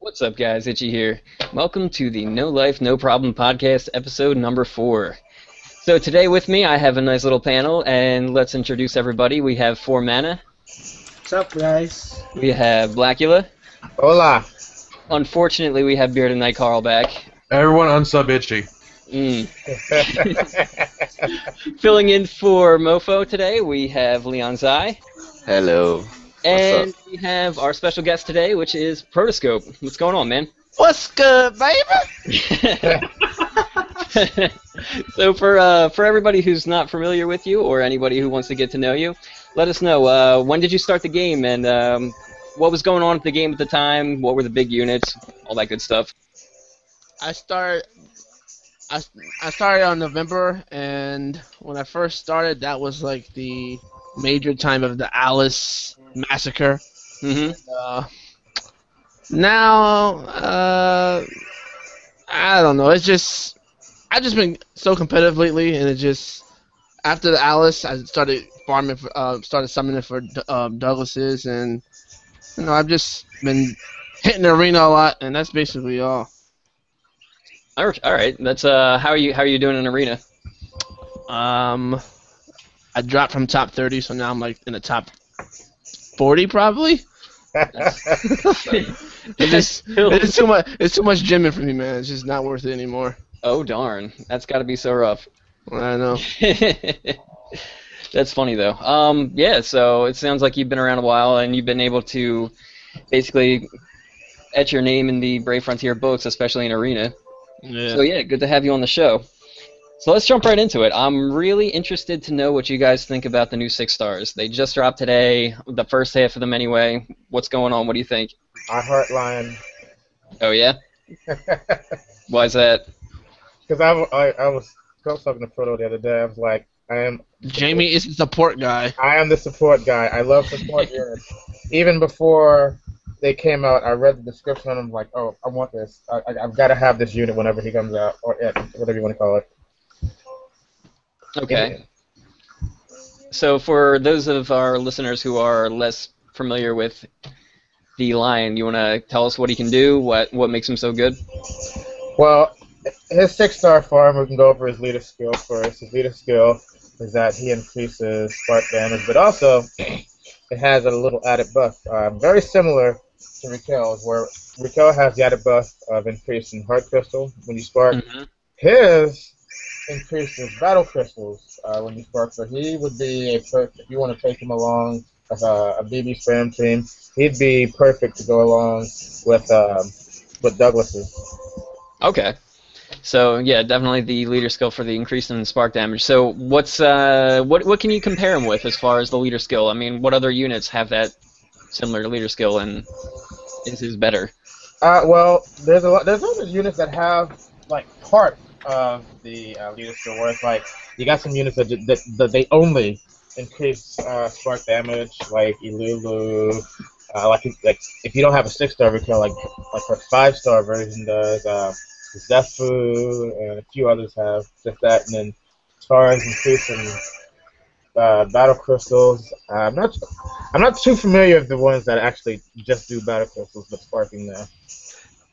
What's up, guys? Itchy here. Welcome to the No Life, No Problem podcast, episode number 4. So today with me, I have a nice little panel, and let's introduce everybody. We have Formana. What's up, guys? We have Blackula. Hola. Unfortunately, we have Bearded Knight Karl back. Everyone unsub Itchy. Filling in for Mofo today, we have Leon Zai. Hello. And we have our special guest today, which is Protoscope. What's going on, man? What's good, baby? So for everybody who's not familiar with you, or anybody who wants to get to know you, let us know, when did you start the game, and what was going on at the game at the time, what were the big units, all that good stuff. I started on November, and when I first started, that was like the major time of the Alice massacre. Now, I don't know. I've just been so competitive lately, and it just after the Alice, I started farming, started summoning for Douglases, and I've just been hitting the arena a lot, and that's basically all. All right. That's how are you doing in arena? I dropped from top 30, so now I'm like in the top 40 probably. It's too much. It's too much gymming for me, man. It's just not worth it anymore. Oh darn, that's got to be so rough. I know. That's funny though. Yeah. So it sounds like you've been around a while, and you've been able to basically etch your name in the Brave Frontier books, especially in arena. Yeah. So yeah, good to have you on the show. So let's jump right into it. I'm really interested to know what you guys think about the new 6 stars. They just dropped today, the first half of them anyway. What's going on? What do you think? I heart Lion. Oh yeah? Why is that? Because I was talking to Proto the other day. I was like, Jamie is the support guy. I am the support guy. I love support units. Even before they came out, I read the description and I'm like, oh, I want this. I've got to have this unit whenever he comes out, or it, whatever you want to call it. Okay. So for those of our listeners who are less familiar with the Lion, you want to tell us what he can do, what makes him so good? Well, his 6-star farm, we can go over his leader skill first. His leader skill is that he increases spark damage, but also it has a little added buff, very similar to Raquel's, where Raquel has the added buff of increasing heart crystal when you spark. His increases battle crystals when you spark, so he would be a perfect, if you want to take him along as a BB spam team, he'd be perfect to go along with Douglas's. Okay. So yeah, definitely the leader skill for the increase in spark damage. So what's what can you compare him with as far as the leader skill? I mean, what other units have that similar leader skill, and is his better? Well, there's other units that have like part of the leader skill, where it's like you got some units that they only increase spark damage, like Ilulu, like if you don't have a 6-star Raquel, like her 5-star version does, Zefu and a few others have just that. And then as far as increasing battle crystals, I'm not too familiar with the ones that actually just do battle crystals but sparking now.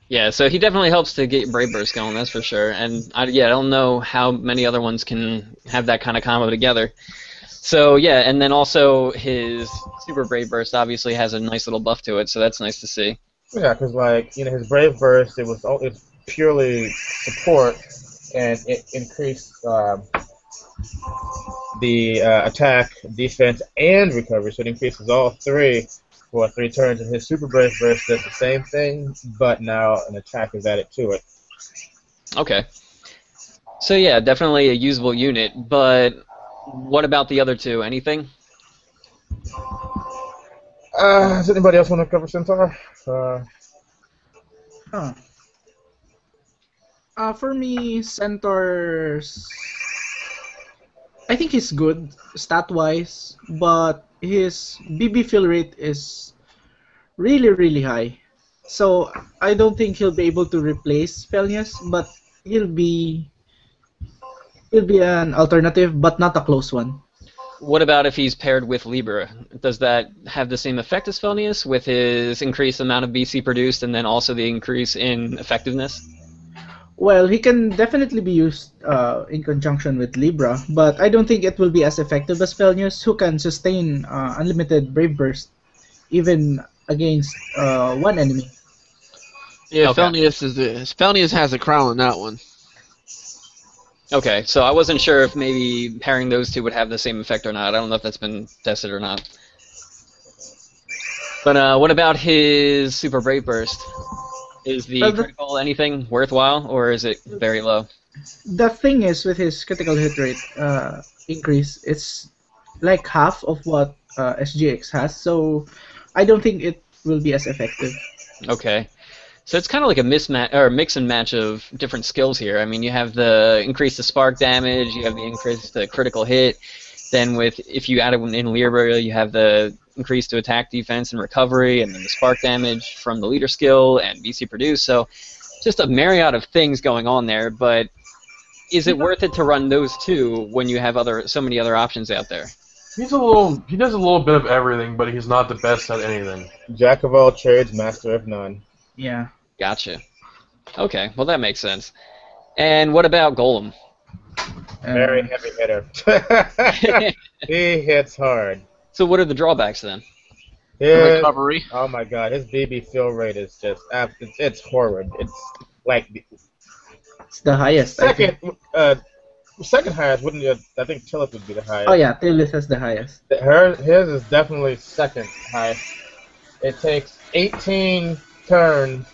Yeah, so he definitely helps to get Brave Burst going, that's for sure. And I don't know how many other ones can have that kind of combo together. So yeah, and then also his Super Brave Burst obviously has a nice little buff to it, so that's nice to see. Yeah, because like his Brave Burst, it's purely support, and it increased the attack, defense, and recovery. So it increases all 3 for 3 turns, and his Super Brave Burst does the same thing, but now an attack is added to it. Okay. So yeah, definitely a usable unit, but what about the other 2? Anything? Does anybody else want to cover Centaur? For me, Centaur's, I think he's good stat-wise, but his BB fill rate is really, really high. So I don't think he'll be able to replace Felnius, but he'll be an alternative, but not a close one. what about if he's paired with Libra? Does that have the same effect as Felnius with his increased amount of BC produced and then also the increase in effectiveness? Well, he can definitely be used in conjunction with Libra, but I don't think it will be as effective as Felnius, who can sustain unlimited Brave Burst even against one enemy. Yeah, Okay. Felnius has a crown on that one. Okay, so I wasn't sure if maybe pairing those two would have the same effect or not. I don't know if that's been tested or not. But what about his Super Brave Burst? Is the critical anything worthwhile, or is it very low? The thing is, with his critical hit rate increase, it's like half of what SGX has, so I don't think it will be as effective. Okay. So it's kind of like a mismatch or mix and match of different skills here. I mean, you have the increase the spark damage, you have the increase the critical hit. Then if you add it in Libra, you have the increase to attack, defense, and recovery, and then the spark damage from the leader skill and BC produce. So just a myriad of things going on there. But is it worth it to run those two when you have so many other options out there? He does a little bit of everything, but he's not the best at anything. Jack of all trades, master of none. Yeah. Gotcha. Okay, well that makes sense. And what about Golem? Very heavy hitter. He hits hard. So what are the drawbacks then? Recovery. Oh my god, his BB fill rate is just it's horrid. It's like It's the highest. second highest wouldn't you? I think Tillith would be the highest. Oh yeah, Tillith has the highest. His is definitely second highest. It takes 18 turns.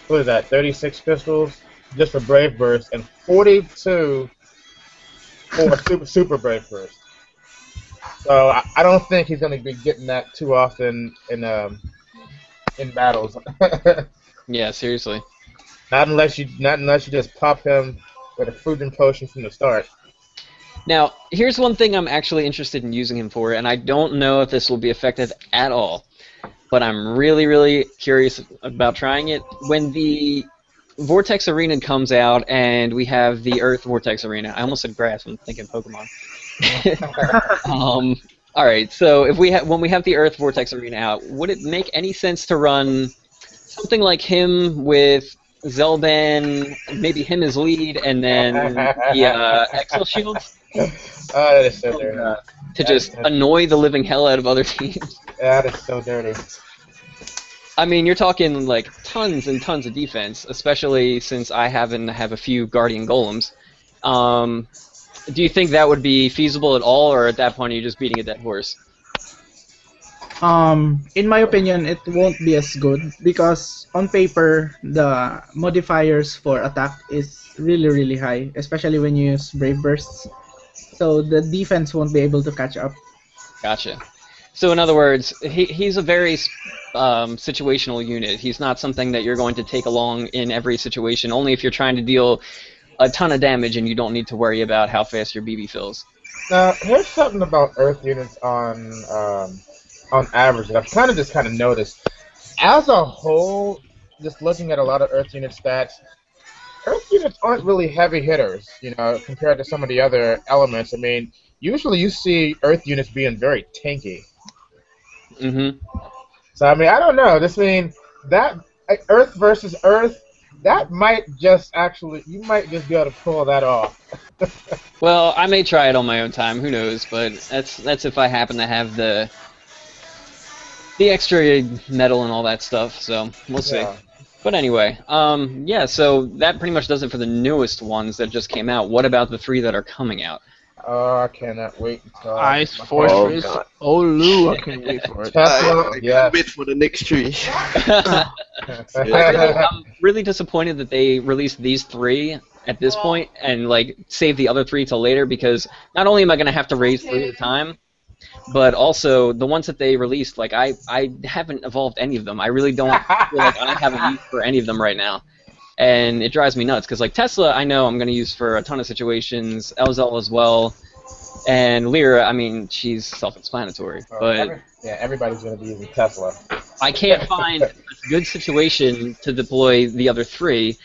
What is that? 36 pistols just for Brave Burst and 42 for Super Brave Burst. So I don't think he's going to be getting that too often in battles. Yeah, seriously. Not unless you just pop him with a Fusion Potion from the start. Now, here's one thing I'm actually interested in using him for, and I don't know if this will be effective at all, but I'm really, really curious about trying it. When the Vortex Arena comes out and we have the Earth Vortex Arena, I almost said grass, I'm thinking Pokemon. Alright, so when we have the Earth Vortex Arena out, would it make any sense to run something like him with Zelban, maybe him as lead, and then the Exo Shields? Oh, that is so dirty. To just annoy the living hell out of other teams. That is so dirty. I mean, you're talking like tons and tons of defense, especially since I happen to have a few Guardian Golems. Do you think that would be feasible at all, or at that point are you just beating a dead horse? In my opinion, it won't be as good because on paper the modifiers for attack is really, really high, especially when you use Brave Bursts. So the defense won't be able to catch up. Gotcha. So in other words, he's a very situational unit. He's not something that you're going to take along in every situation, only if you're trying to deal a ton of damage and you don't need to worry about how fast your BB fills. Now, here's something about Earth units on average that I've kind of noticed. As a whole, just looking at a lot of Earth unit stats, Earth units aren't really heavy hitters, compared to some of the other elements. I mean, usually you see Earth units being very tanky. Mm-hmm. So, I mean, I don't know. That Earth versus Earth, that might just you might just be able to pull that off. Well, I may try it on my own time. Who knows? But that's if I happen to have the extra metal and all that stuff. So we'll see. Yeah. But anyway, yeah. So that pretty much does it for the newest ones that just came out. What about the 3 that are coming out? Oh, I cannot wait until Ice Fortress. Oh, Lou, I can't wait for it. Tesla, I yeah. can't wait for the next tree. I'm really disappointed that they released these 3 at this point and save the other 3 till later, because not only am I going to have to raise 3 at a time, but also the ones that they released, I haven't evolved any of them. I really don't feel like I have a use for any of them right now. And it drives me nuts, because Tesla, I know I'm going to use for a ton of situations, Elzel as well, and Lyra, I mean, she's self-explanatory, but everybody's going to be using Tesla. I can't find a good situation to deploy the other 3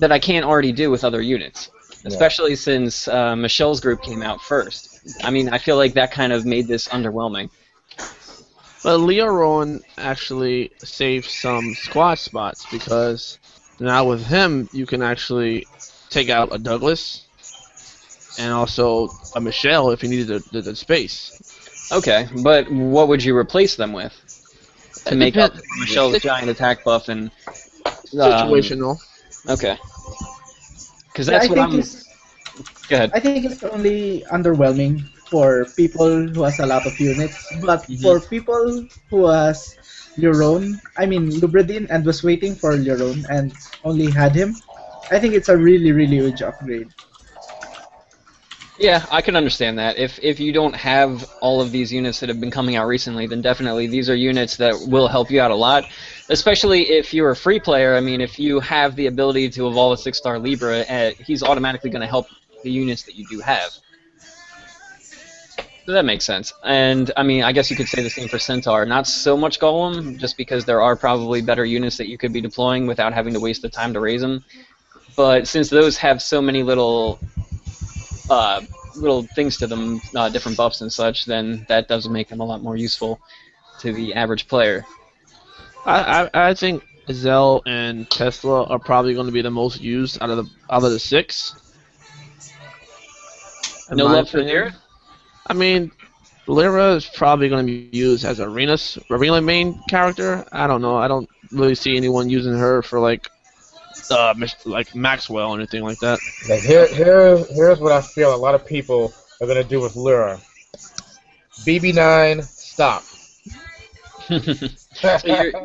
that I can't already do with other units, especially since Michelle's group came out first. I mean, I feel like that kind of made this underwhelming. But Leo Rowan actually saved some squad spots because now with him you can actually take out a Douglas and also a Michelle if you needed the space. Okay, but what would you replace them with to It make up depends. for Michelle's giant attack buff and Situational. Okay, because Yeah, that's what I'm. Go ahead. I think it's only underwhelming for people who has a lot of units, but for people who has Lubradin and was waiting for Luron and only had him, I think it's a really, really huge upgrade. Yeah, I can understand that. If you don't have all of these units that have been coming out recently, then definitely these are units that will help you out a lot. Especially if you're a free player. I mean, if you have the ability to evolve a 6-star Libra, he's automatically going to help the units that you do have. So that makes sense. And, I mean, I guess you could say the same for Centaur. Not so much Golem, just because there are probably better units that you could be deploying without having to waste the time to raise them. But since those have so many little things to them, different buffs and such, then that does make them a lot more useful to the average player. I think Zell and Tesla are probably going to be the most used out of the 6. No love for Lyra? I mean, Lyra is probably going to be used as arena main character. I don't know. I don't really see anyone using her for like Maxwell or anything like that. Like here's what I feel a lot of people are gonna do with Lyra. BB9, stop. So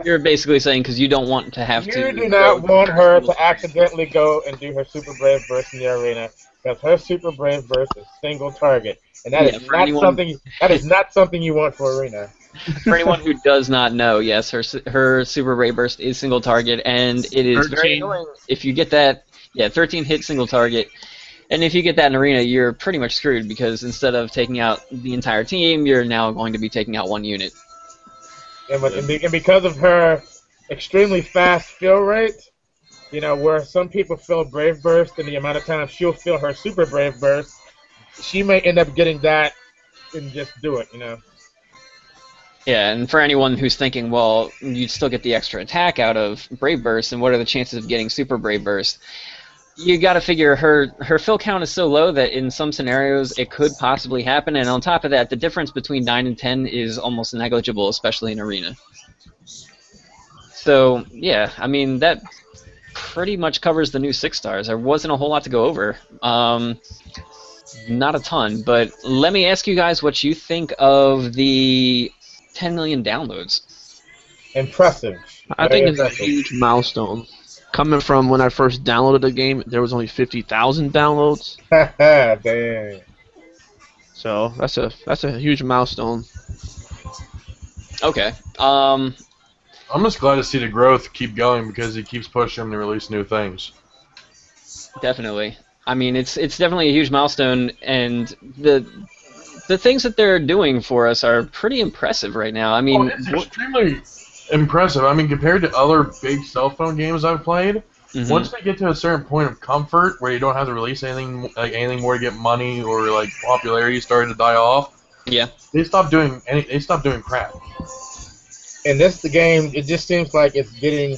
you're basically saying because you don't want to have to. You do not want her to accidentally go and do her Super Brave burst in the arena, because her Super Brave burst is single target, and that is not something. That is not something you want for arena. For anyone who does not know, yes, her Super Brave burst is single target, and it is 13. very annoying if you get that. Yeah, 13 hit single target. And if you get that in arena, you're pretty much screwed because instead of taking out the entire team, you're now going to be taking out one unit. And because of her extremely fast fill rate, you know, where some people fill Brave Burst in the amount of time she'll fill her Super Brave Burst, she may end up getting that and just do it, you know. Yeah, and for anyone who's thinking, well, you'd still get the extra attack out of Brave Burst, and what are the chances of getting Super Brave Burst? You got to figure her fill count is so low that in some scenarios it could possibly happen, and on top of that, the difference between 9 and 10 is almost negligible, especially in arena. So yeah, I mean that pretty much covers the new 6-stars. There wasn't a whole lot to go over, not a ton. But let me ask you guys what you think of the 10 million downloads. Impressive. I think it's a huge milestone. Coming from when I first downloaded the game, there was only 50,000 downloads. Damn. So that's a huge milestone. Okay. I'm just glad to see the growth keep going because he keeps pushing them to release new things. Definitely. I mean, it's definitely a huge milestone, and the things that they're doing for us are pretty impressive right now. I mean, it's extremely impressive. I mean, compared to other big cell phone games I've played, once they get to a certain point of comfort where you don't have to release anything more to get money or like popularity starting to die off, yeah, they stop doing crap. And the game, it just seems like it's getting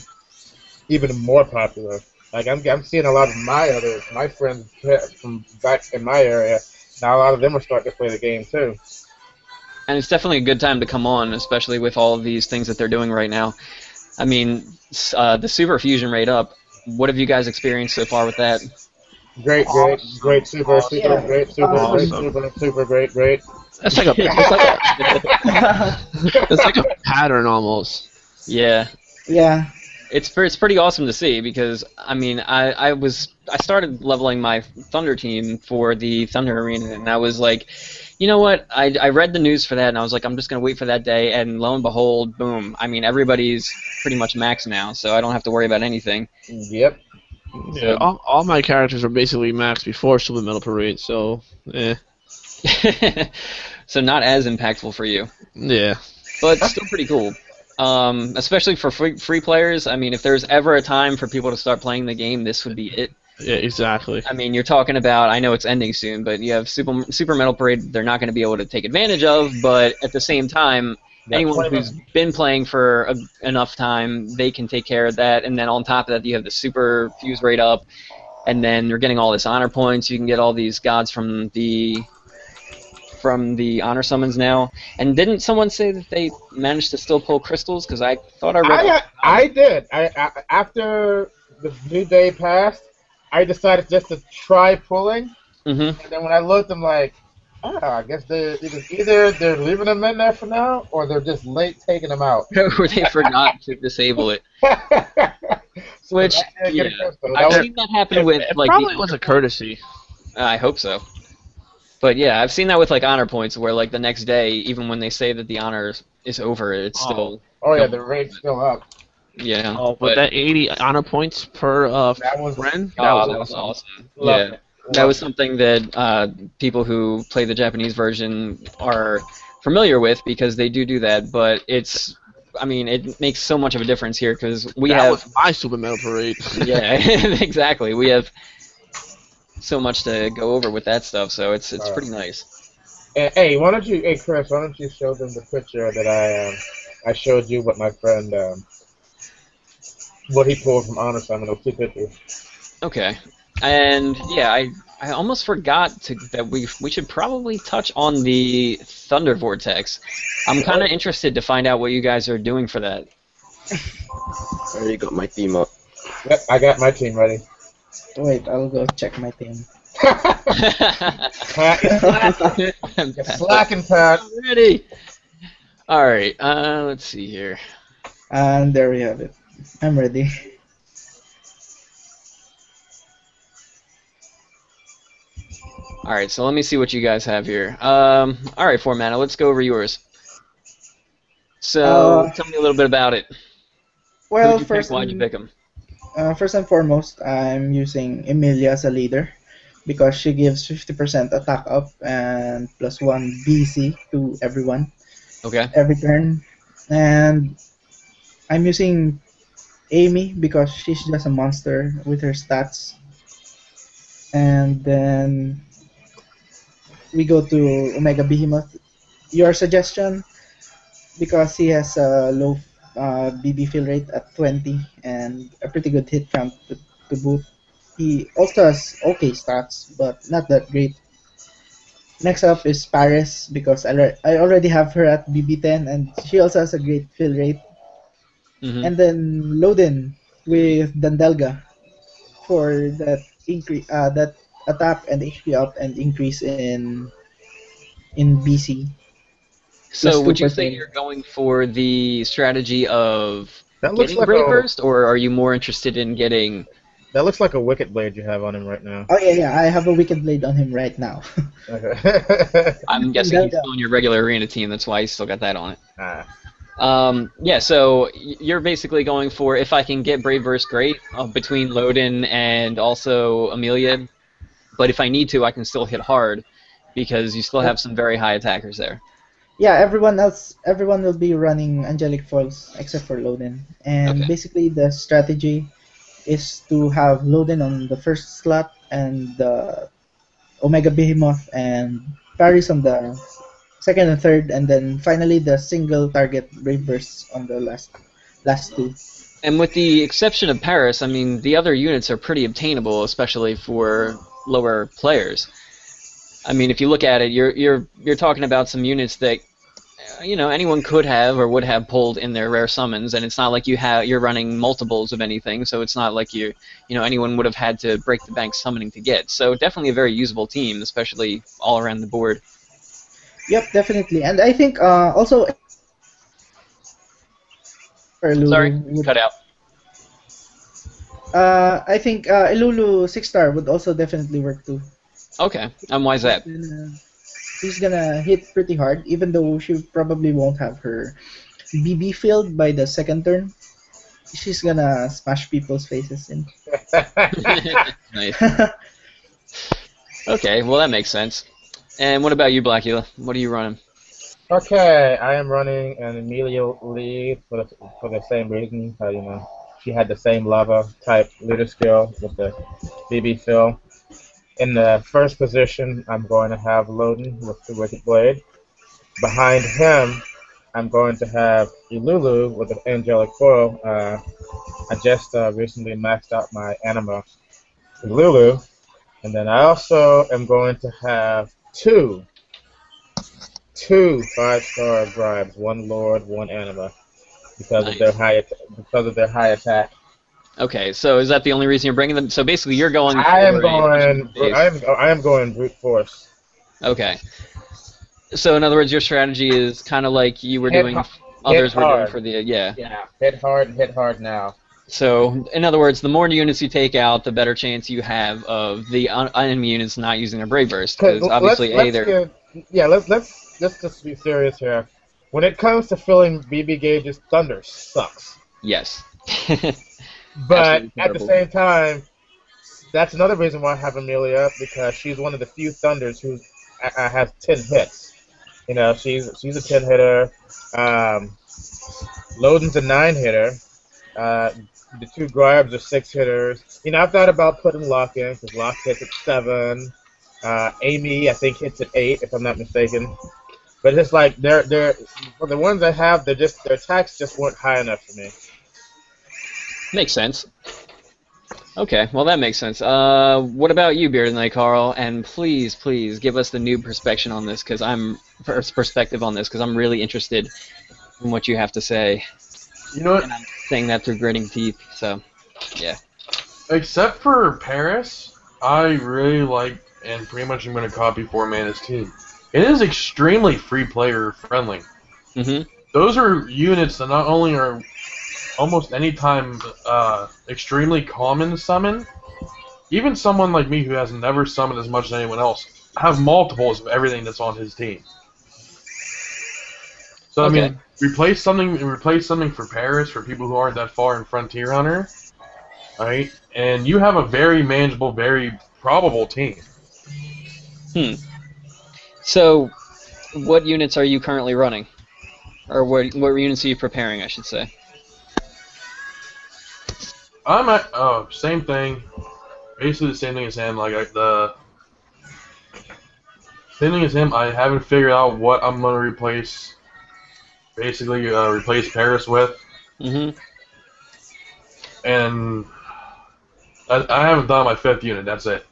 even more popular. Like I'm seeing a lot of my friends from back in my area. Now a lot of them are starting to play the game too. And it's definitely a good time to come on, especially with all of these things that they're doing right now. I mean, the super fusion rate up. What have you guys experienced so far with that? Great, super, great. That's like it's like a pattern almost. Yeah. Yeah. It's pretty awesome to see because I mean I started leveling my Thunder team for the Thunder Arena, and I was like, you know what, I read the news for that and I was like, I'm just gonna wait for that day, and lo and behold, boom, I mean everybody's pretty much max now, so I don't have to worry about anything. Yep. Yeah, all my characters are basically max before Super Metal Parade, so So not as impactful for you. Yeah. But still pretty cool. Especially for free players. I mean, if there's ever a time for people to start playing the game, this would be it. Yeah, exactly. I mean, you're talking about, I know it's ending soon, but you have Super Metal Parade they're not going to be able to take advantage of, but at the same time, Yeah, anyone 20 who's minutes. been playing for enough time, they can take care of that, and then on top of that, you have the super fuse rate up, and then you're getting all this honor points, you can get all these gods from the honor summons now. And didn't someone say that they managed to still pull crystals? Because I thought I read that. I did. After the new day passed, I decided just to try pulling. Mm-hmm. And then when I looked, I'm like, oh, I guess either they're leaving them in there for now, or they're just late taking them out. Or they forgot to disable it. So Which, I did get a yeah, crystal. I've That seen that happen with It like probably the was a courtesy. I hope so. But yeah, I've seen that with like honor points, where like the next day, even when they say that the honor is over, it's still. oh yeah, going. the rate's still up. Yeah. Oh, but that 80 honor points per That was- friend, that was awesome. Loved Yeah. it. That was Loved something that people who play the Japanese version are familiar with because they do that. But I mean, it makes so much of a difference here because we that have. was my Super Metal Parade. Yeah, exactly. We have so much to go over with that stuff, so it's pretty nice. Hey, Chris, why don't you show them the picture that I showed you what my friend what he pulled from Honor Summon, those two pictures. Okay, and yeah, I almost forgot that we should probably touch on the Thunder Vortex. I'm kind of interested to find out what you guys are doing for that. I already got my team up. Yep, I got my team ready. Wait, I'll go check my team. Pat, you're slacking, Pat. Ready? All right. Let's see here. And there we have it. I'm ready. All right. So let me see what you guys have here. All right, Formana. Let's go over yours. So tell me a little bit about it. Well, Who'd you pick? Why'd you pick him? First and foremost, I'm using Emilia as a leader because she gives 50% attack up and +1 BC to everyone Okay. every turn. And I'm using Amy because she's just a monster with her stats. And then we go to Omega Behemoth. Your suggestion, because he has a low BB fill rate at 20 and a pretty good hit count to boot. He also has okay stats, but not that great. Next up is Paris because I already have her at BB10 and she also has a great fill rate. Mm-hmm. And then Loden with Dandelga for that increase, that attack and HP up and increase in BC. So would you 2%. say you're going for the strategy of That looks getting like Brave a Burst, or are you more interested in getting? that looks like a Wicked Blade you have on him right now. Oh yeah, I have a Wicked Blade on him right now. Okay. I'm guessing he's still on your regular arena team. That's why he's still got that on it. Ah. Yeah, so you're basically going for if I can get Brave Burst, great, between Loden and also Amelia. But if I need to, I can still hit hard because you still have some very high attackers there. Yeah, everyone will be running Angelic Foils except for Loden. And Okay. basically the strategy is to have Loden on the first slot and the Omega Behemoth and Paris on the second and third, and then finally the single target Brave Bursts on the last two. And with the exception of Paris, I mean, the other units are pretty obtainable, especially for lower players. I mean, if you look at it, you're talking about some units that anyone could have or would have pulled in their rare summons, and it's not like you're running multiples of anything, so it's not like anyone would have had to break the bank summoning to get. So definitely a very usable team, especially all around the board. Yep, definitely. And I think also Sorry, cut out. I think Ilulu 6-star would also definitely work too. Okay, and why is that? She's gonna hit pretty hard, even though she probably won't have her BB filled by the second turn. She's gonna smash people's faces in. Nice. Okay, well that makes sense. And what about you, Blackula? What are you running? Okay, I am running an Emilio lead for the same reason. She had the same lava type leader skill with the BB fill. In the first position, I'm going to have Loden with the Wicked Blade. Behind him, I'm going to have Ilulu with the Angelic Foil. I just recently maxed out my Anima Ilulu. And then I also am going to have two 5-star Gribes, one Lord, one Anima, because Nice. of their high attack. Okay, so is that the only reason you're bringing them? So basically, you're going I am for a going. base. I am going brute force. Okay. So in other words, your strategy is kind of like you were Hit doing. hard. Others Hit were doing hard. for the yeah. Yeah, hit hard now. So in other words, the more units you take out, the better chance you have of the enemy units not using their Brave Burst, because obviously let's just be serious here. When it comes to filling BB gauges, Thunder sucks. yes. But Absolutely at the terrible. same time, that's another reason why I have Amelia, because she's one of the few Thunders who has 10 hits. You know, she's a 10 hitter. Loden's a 9 hitter. The two Gribes are 6 hitters. You know, I've thought about putting Locke in, because Locke hits at 7. Amy, I think, hits at 8, if I'm not mistaken. But it's like they're for the ones I have, their attacks just weren't high enough for me. Makes sense. Okay, well that makes sense. What about you, Bearded Knight Karl? And please, please give us the new perspective on this, because I'm really interested in what you have to say. You know what? And I'm saying that through gritting teeth. So, yeah. Except for Paris, I really like, and pretty much I'm going to copy Formana's team. It is extremely free player friendly. Mhm. Those are units that not only are almost any time extremely common to summon, even someone like me who has never summoned as much as anyone else have multiples of everything that's on his team. So Okay. I mean, replace something for Paris for people who aren't that far in Frontier Hunter, right? And you have a very manageable, very probable team. So, what units are you currently running? Or what units are you preparing, I should say? I'm at same thing, basically the same thing as him. Like the same thing as him. I haven't figured out what I'm gonna replace. Basically, replace Paris with, Mhm. and I haven't done my 5th unit. That's it.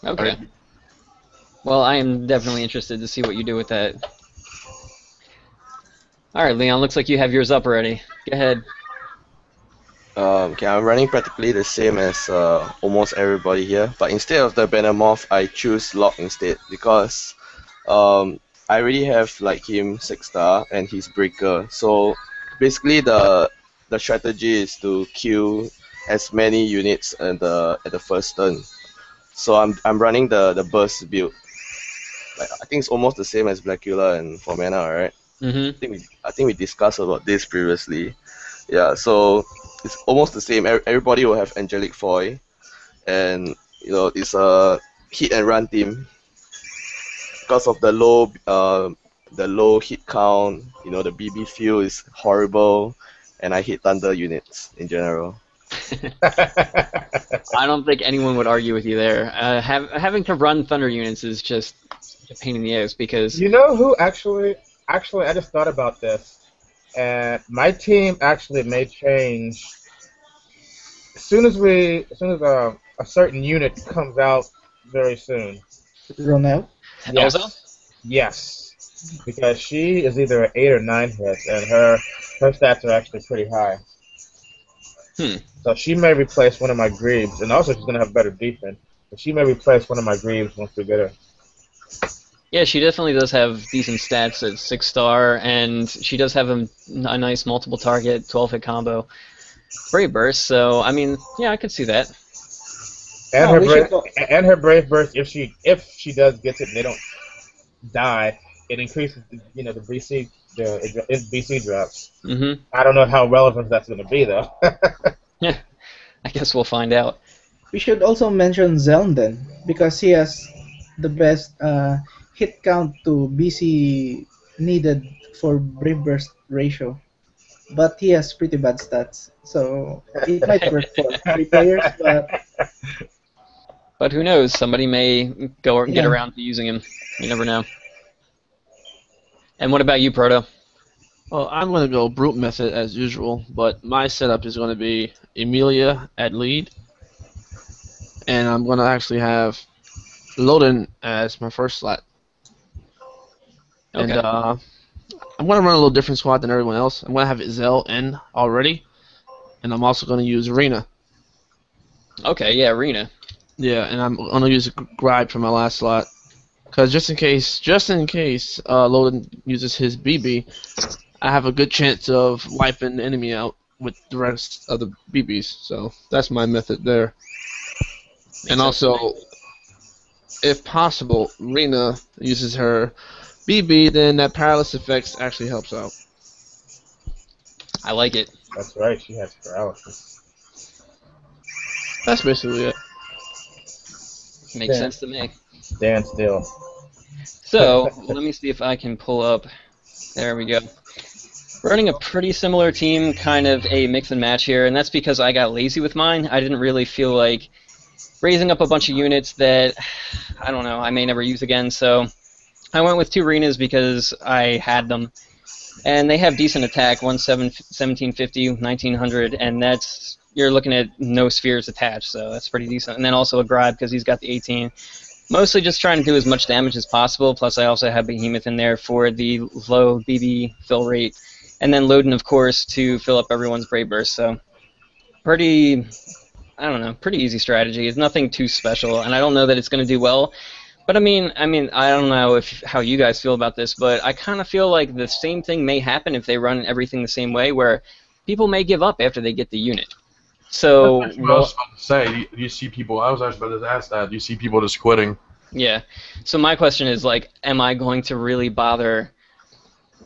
Okay. Right? Well, I am definitely interested to see what you do with that. Alright, Leon, looks like you have yours up already. Go ahead. Okay, I'm running practically the same as almost everybody here, but instead of the Behemoth, I choose Locke instead because I already have like him 6-star and he's Breaker. So basically, the strategy is to kill as many units at the first turn. So I'm running the burst build. Like I think it's almost the same as Blackula and Formana, right? Mhm. I think we discussed about this previously. Yeah, so it's almost the same. Everybody will have Angelic Foil, and you know it's a hit and run team because of the low hit count. You know the BB field is horrible, and I hate Thunder units in general. I don't think anyone would argue with you there. Having to run Thunder units is just a pain in the ass because You know who actually? Actually, I just thought about this, and my team actually may change as soon as a certain unit comes out very soon. Ronel? Elzo. Yes, because she is either an 8 or 9 hits, and her stats are actually pretty high. So she may replace one of my Greaves, and also she's gonna have better defense. But she may replace one of my Greaves once we get her. Yeah, she definitely does have decent stats at 6-star, and she does have a nice multiple target 12-hit combo. Brave Burst, so I mean, yeah, I could see that. And Oh, her we brave, should go. and her brave burst, if she does get it and they don't die, it increases the BC drops. Mhm. I don't know how relevant that's going to be though. Yeah, I guess we'll find out. We should also mention Zeln then, because he has the best hit count to BC needed for Brave Burst ratio. but he has pretty bad stats. So it might work for 3 players, but But who knows? Somebody may get yeah. around to using him. You never know. And what about you, Proto? Well, I'm going to go brute method as usual, but my setup is going to be Emilia at lead, and I'm going to actually have Loden as my first slot. Okay. And I'm going to run a little different squad than everyone else. I'm going to have Zell in already, and I'm also going to use Rena. Okay, yeah, Arena. Yeah, and I'm going to use Gride for my last slot. Because just in case Loden uses his BB, I have a good chance of wiping the enemy out with the rest of the BBs. So that's my method there. And also, if possible, Rena uses her BB, then that paralysis effects actually helps out. I like it. That's right, she has paralysis. That's basically it. Makes Yeah. sense to me. Stand still. So, let me see if I can pull up. There we go. Running a pretty similar team, kind of a mix and match here, and that's because I got lazy with mine. I didn't really feel like raising up a bunch of units that, I don't know, I may never use again, so I went with 2 Renas because I had them. And they have decent attack, 1750, 1900, and that's, you're looking at no spheres attached, so that's pretty decent. And then also a Grah because he's got the 18. Mostly just trying to do as much damage as possible, plus I also have Behemoth in there for the low BB fill rate. And then Loden, of course, to fill up everyone's Brave Burst, so pretty, I don't know, pretty easy strategy. It's nothing too special, and I don't know that it's going to do well. But I mean, I don't know how you guys feel about this, but I kind of feel like the same thing may happen if they run everything the same way, where people may give up after they get the unit. So, That's what I was about to say. Do you see people? I was actually about to ask that. Do you see people just quitting? yeah. So my question is, like, am I going to really bother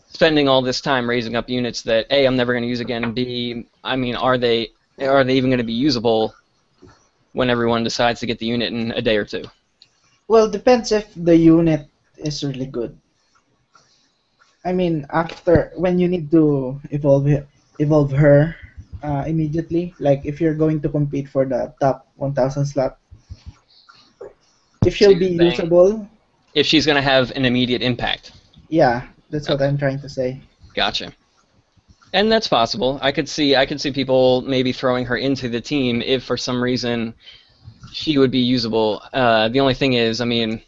spending all this time raising up units that A, I'm never going to use again, and B, I mean, are they even going to be usable when everyone decides to get the unit in a day or two? Well, depends if the unit is really good. I mean, after when you need to evolve her immediately, like if you're going to compete for the top 1,000 slot, if she'll be you're saying usable, if she's going to have an immediate impact. yeah, that's what I'm trying to say. Gotcha. And that's possible. I could see people maybe throwing her into the team if for some reason she would be usable. The only thing is, I mean,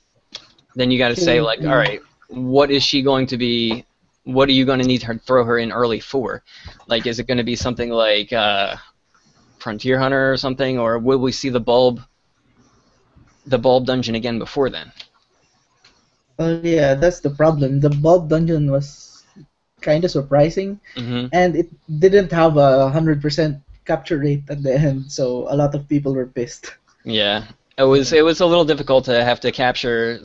then you got to say, like, all right, what is she going to be? What are you going to need to throw her in early for? Like, is it going to be something like Frontier Hunter or something, or will we see the bulb dungeon again before then? Well, yeah, that's the problem. The bulb dungeon was kind of surprising, and it didn't have a 100% capture rate at the end, so a lot of people were pissed. Yeah, it was a little difficult to have to capture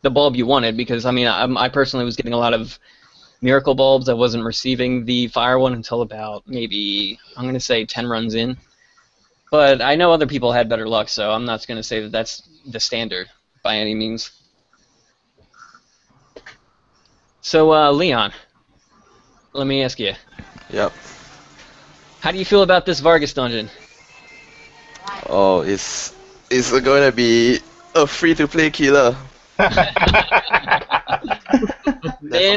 the bulb you wanted, because I mean I personally was getting a lot of miracle bulbs. I wasn't receiving the fire one until about maybe, I'm going to say, 10 runs in. But I know other people had better luck, so I'm not going to say that that's the standard by any means. So Leon, let me ask you. Yep. How do you feel about this Vargas dungeon? Oh, it's going to be a free-to-play killer. That's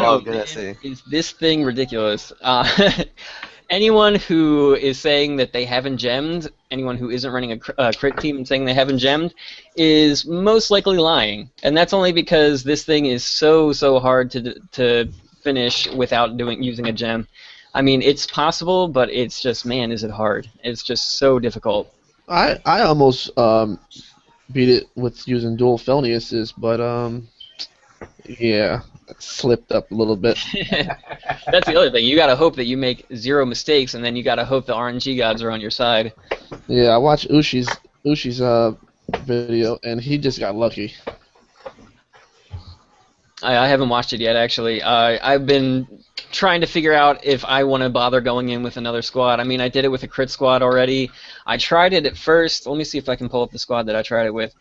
all I'm gonna say. Is this thing ridiculous? Anyone who is saying that they haven't gemmed, anyone who isn't running a crit team and saying they haven't gemmed, is most likely lying. And that's only because this thing is so hard to finish without using a gem. I mean, it's possible, but it's just, man, is it hard. It's just so difficult. I almost beat it with using dual felony assist, but yeah, it slipped up a little bit. That's the other thing. You gotta hope that you make 0 mistakes, and then you gotta hope the RNG gods are on your side. Yeah, I watched Ushi's video, and he just got lucky. I haven't watched it yet, actually. I've been trying to figure out if I want to bother going in with another squad. I mean, I did it with a crit squad already. I tried it at first. Let me see if I can pull up the squad that I tried it with.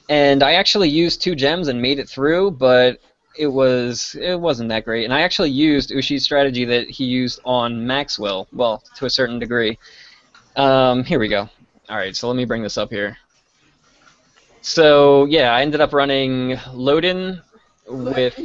And I actually used 2 gems and made it through, but it wasn't that great. And I actually used Ushi's strategy that he used on Maxwell, well, to a certain degree. Here we go. All right, so let me bring this up here. So yeah, I ended up running Loden with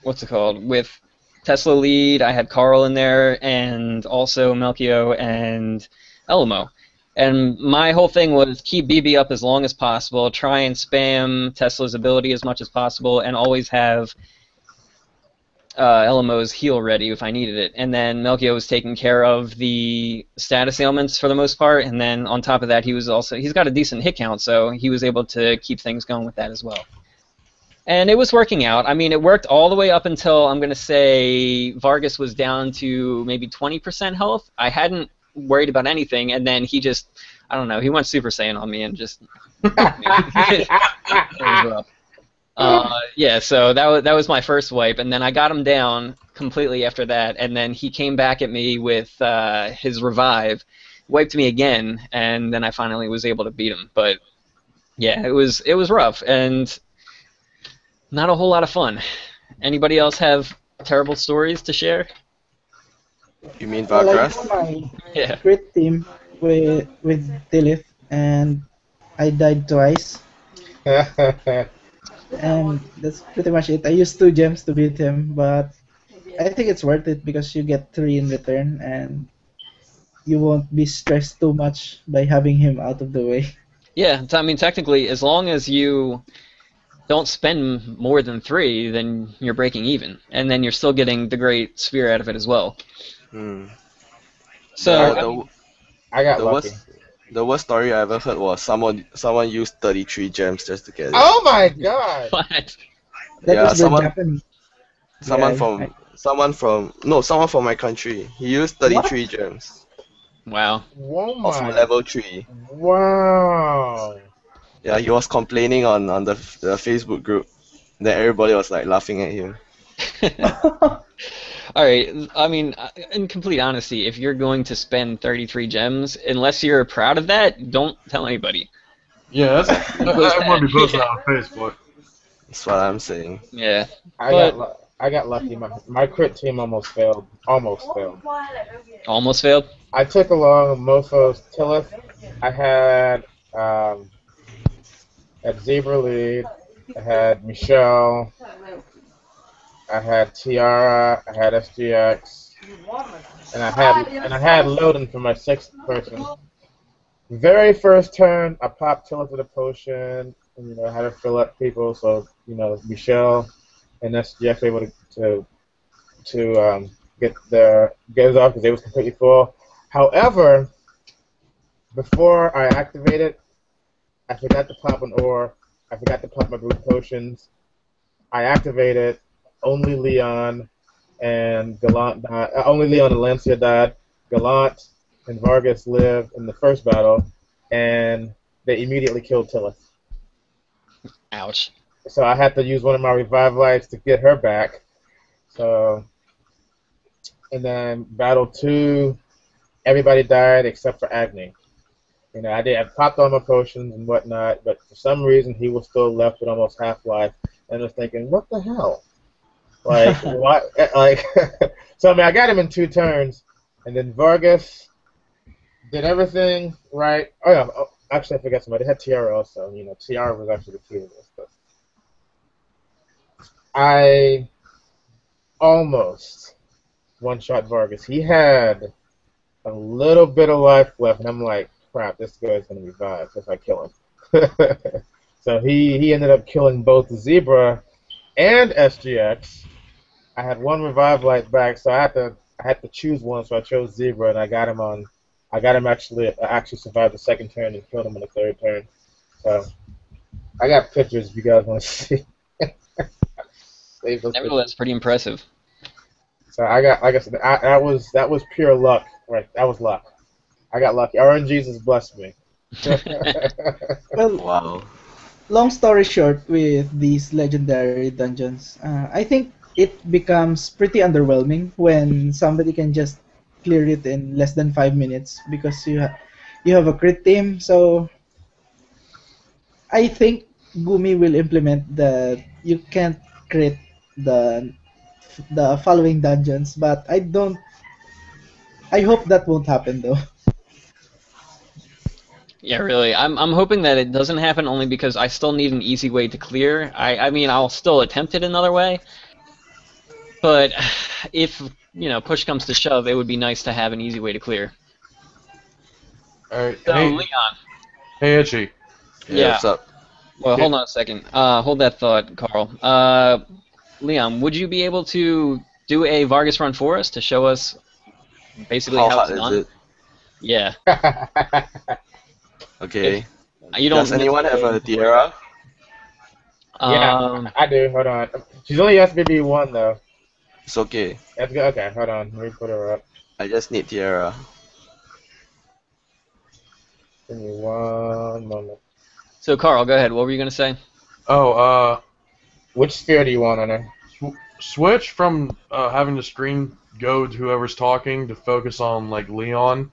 what's it called? With Tesla lead. I had Karl in there, and also Melchio and Elmo. And my whole thing was keep BB up as long as possible, try and spam Tesla's ability as much as possible, and always have Elmo's heal ready if I needed it. And then Melchio was taking care of the status ailments for the most part, and then on top of that, he's got a decent hit count, so he was able to keep things going with that as well. And it was working out. I mean, it worked all the way up until, I'm going to say, Vargas was down to maybe 20% health. I hadn't worried about anything, and then he just, I don't know, he went Super Saiyan on me and just... it was rough. Yeah, so that was my first wipe, and then I got him down completely after that, and then he came back at me with his revive, wiped me again, and then I finally was able to beat him. But yeah, it was rough and not a whole lot of fun. Anybody else have terrible stories to share? You mean Well, I Vargas? did my Yeah. crit team with Tilith, and I died twice. And that's pretty much it. I used 2 gems to beat him, but I think it's worth it because you get 3 in return, and you won't be stressed too much by having him out of the way. Yeah, I mean, technically, as long as you don't spend more than 3, then you're breaking even, and then you're still getting the great sphere out of it as well. Hmm. So, I got The lucky. worst story I ever heard was someone used 33 gems just to get it. Oh my god! what? That Yeah, was the someone- Japanese. Someone Yeah, from my country. He used 33 gems Wow. Oh of my! level 3. Wow! Yeah, he was complaining on the Facebook group. Then everybody was like laughing at him. All right. I mean, in complete honesty, if you're going to spend 33 gems, unless you're proud of that, don't tell anybody. Yeah, I want to be posting that on Facebook. That's what I'm saying. Yeah. I got lucky. My crit team almost failed. Almost failed. Almost failed. I took along Mofo's Tillith. I had at Zebra lead. I had Michelle. I had Tiara. I had SGX. And I had Loden for my 6th person. Very first turn, I popped Tillith with a potion, and I had her fill up people. So Michelle and SGX were able to get us off because they was completely full. However, before I activated, I forgot to pop an ore. I forgot to pop my brute potions. I activated. Only Leon and Gallant died. Only Leon and Lancia died. Gallant and Vargas lived in the first battle, and they immediately killed Tillith. Ouch. So I had to use one of my revive lights to get her back. So, and then battle 2, everybody died except for Agni. I popped all my potions and whatnot, but for some reason he was still left with almost half-life, and I was thinking, what the hell? Like, what? Like, so I mean, I got him in 2 turns, and then Vargas did everything right. Oh yeah, actually I forgot somebody. They had Tiara also. Tiara was actually the key to this, but I almost one-shot Vargas. He had a little bit of life left, and I'm like, crap, this guy's gonna revive if I kill him. So he ended up killing both Zebra and SGX. I had 1 revive light back, so I had to choose one. So I chose Zebra, and I got him actually survived the 2nd turn and killed him on the 3rd turn. So I got pictures if you guys want to see. Save those Nevertheless, pretty impressive. So I got, like I said, that was pure luck. Right, that was luck. I got lucky. RNGesus blessed me. Well, Wow. long story short, with these legendary dungeons, I think it becomes pretty underwhelming when somebody can just clear it in less than 5 minutes because you have a crit team. So I think Gumi will implement that you can't crit the the following dungeons, but I don't. I hope that won't happen though. Yeah, really. I'm hoping that it doesn't happen only because I still need an easy way to clear. I mean, I'll still attempt it another way, but if, push comes to shove, it would be nice to have an easy way to clear. Alright, So, hey, Leon. hey, Itchy. Yeah, Yeah. what's up? Well, Yeah. hold on a second. Hold that thought, Carl. Leon, would you be able to do a Vargas run for us to show us basically How how it's hard is done? it? Yeah. Okay. If you Does don't anyone have a tiara? Yeah, um I do. Hold on. She's only SBB one though. It's okay. That's good. Okay, hold on. Let me put her up. I just need tiara. Give me one moment. so Carl, go ahead. What were you gonna say? Oh, Which sphere do you want on her? switch from having the screen go to whoever's talking to focus on like Leon.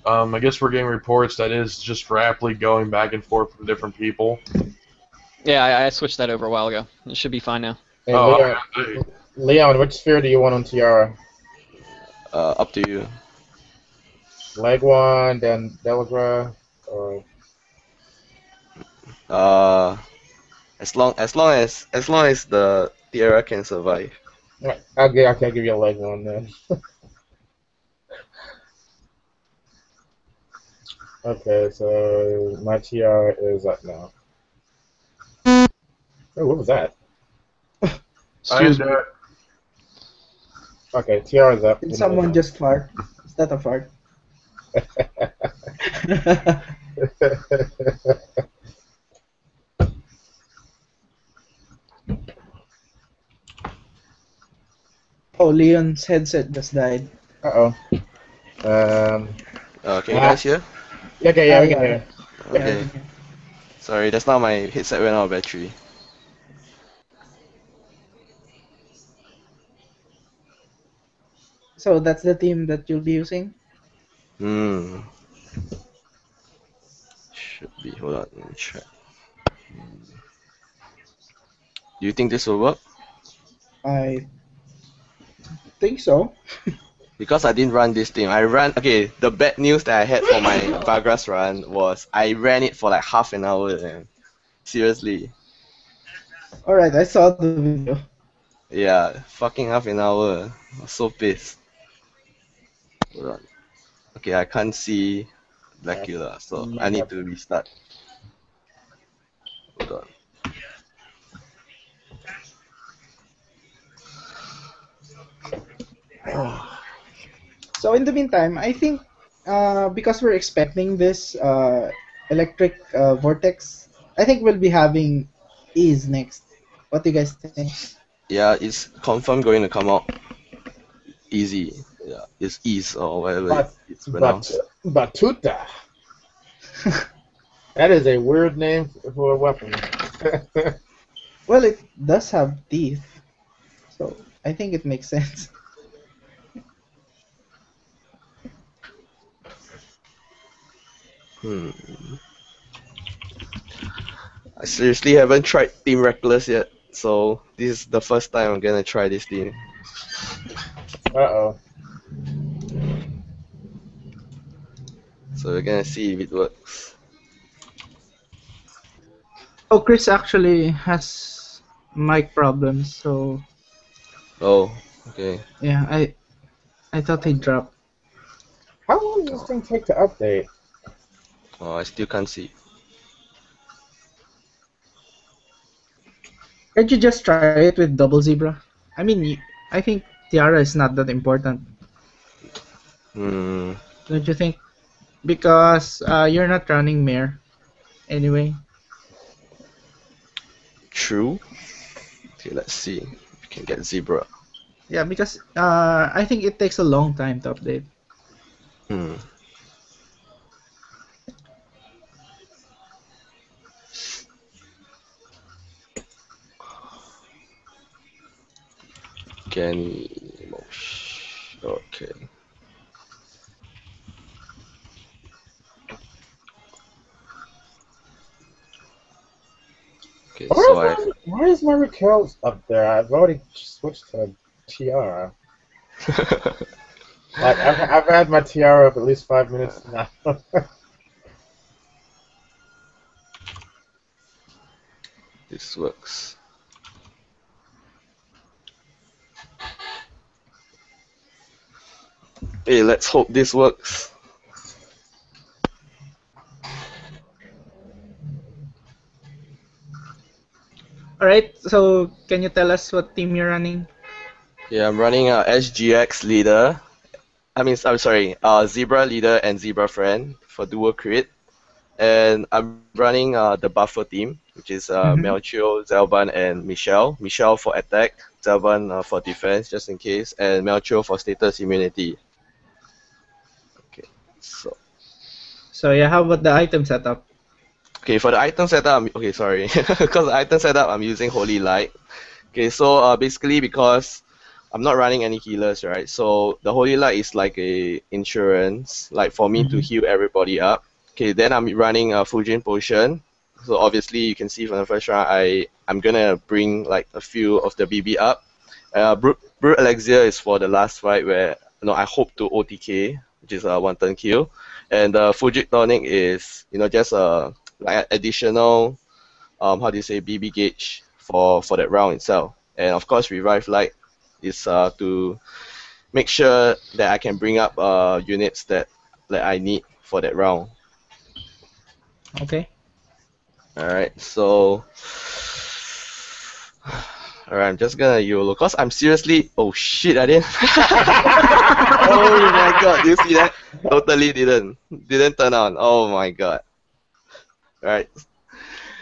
I guess we're getting reports that is just rapidly going back and forth from different people. Yeah, I switched that over a while ago. It should be fine now. Hey, Oh, Leon, which sphere do you want on Tiara? Up to you. Leg one, then Delagra, or Uh, as long as the tiara can survive. right, I'll give you a leg one then. Okay, so my Tiara is up now. Oh, what was that? Excuse me. Okay, Tiara's up. Did someone just fart? Is that a fart? Oh, Leon's headset just died. Uh-oh. Um. Can you guys hear? Okay, yeah, we can Yeah. hear. Yeah, I Okay. can hear. Sorry, that's not my headset went out of battery. So that's the team that you'll be using? Hmm. Should be. Hold on, let me check. Do you think this will work? I think so. Because I didn't run this team. I ran. Okay, the bad news that I had for my Vargas run was I ran it for like half an hour. Man. Seriously. Alright, I saw the video. Yeah, fucking half an hour. I was so pissed. Hold on. Okay, I can't see Blackula, so I need to restart. Hold on. So in the meantime, I think because we're expecting this electric vortex, I think we'll be having Ease next. What do you guys think? Yeah, it's confirmed going to come out easy. Yeah, it's ease or whatever it's pronounced. Batuta. That is a weird name for a weapon. Well, it does have teeth, so I think it makes sense. I seriously haven't tried Team Reckless yet, so this is the first time I'm gonna try this team. Uh-oh. So we're gonna see if it works. Oh, Chris actually has mic problems, so Oh, okay. yeah, I thought he dropped. How long does this thing take to update? Oh, I still can't see. Can't you just try it with double zebra? I mean, I think Tiara is not that important, Hmm. don't you think? Because you're not running Mare anyway. True. Okay, let's see if we can get Zebra. Yeah, because I think it takes a long time to update. Hmm. Can okay. Okay, so I Why is my Raquel up there? I've already switched to Tiara. Like I've had my Tiara up at least 5 minutes now. This works. Hey, let's hope this works. Alright, so can you tell us what team you're running? Yeah, I'm running SGX leader. I'm sorry, Zebra leader and Zebra friend for dual crit. And I'm running the buffer team, which is Mm-hmm. Melchio, Zelban, and Michelle. Michelle for attack, Zelban for defense, just in case, and Melchio for status immunity. Okay, so So yeah, how about the item setup? okay for the item setup, okay, sorry, because the item setup I'm using Holy Light. Okay, so basically because I'm not running any healers, right? So the Holy Light is like a insurance, like for me to Mm-hmm. heal everybody up. Okay, then I'm running a Fujin potion. So obviously you can see from the first round, I'm gonna bring like a few of the BB up. Brute Elixir is for the last fight where I hope to OTK, which is a one turn kill, and Fuji tonic is just a like additional how do you say BB gauge for that round itself. And of course, Revive Light is to make sure that I can bring up units that I need for that round. Okay. Alright, so alright, I'm just gonna YOLO cause I'm seriously oh shit I didn't oh my god, do you see that? Totally didn't turn on. Oh my god. Alright.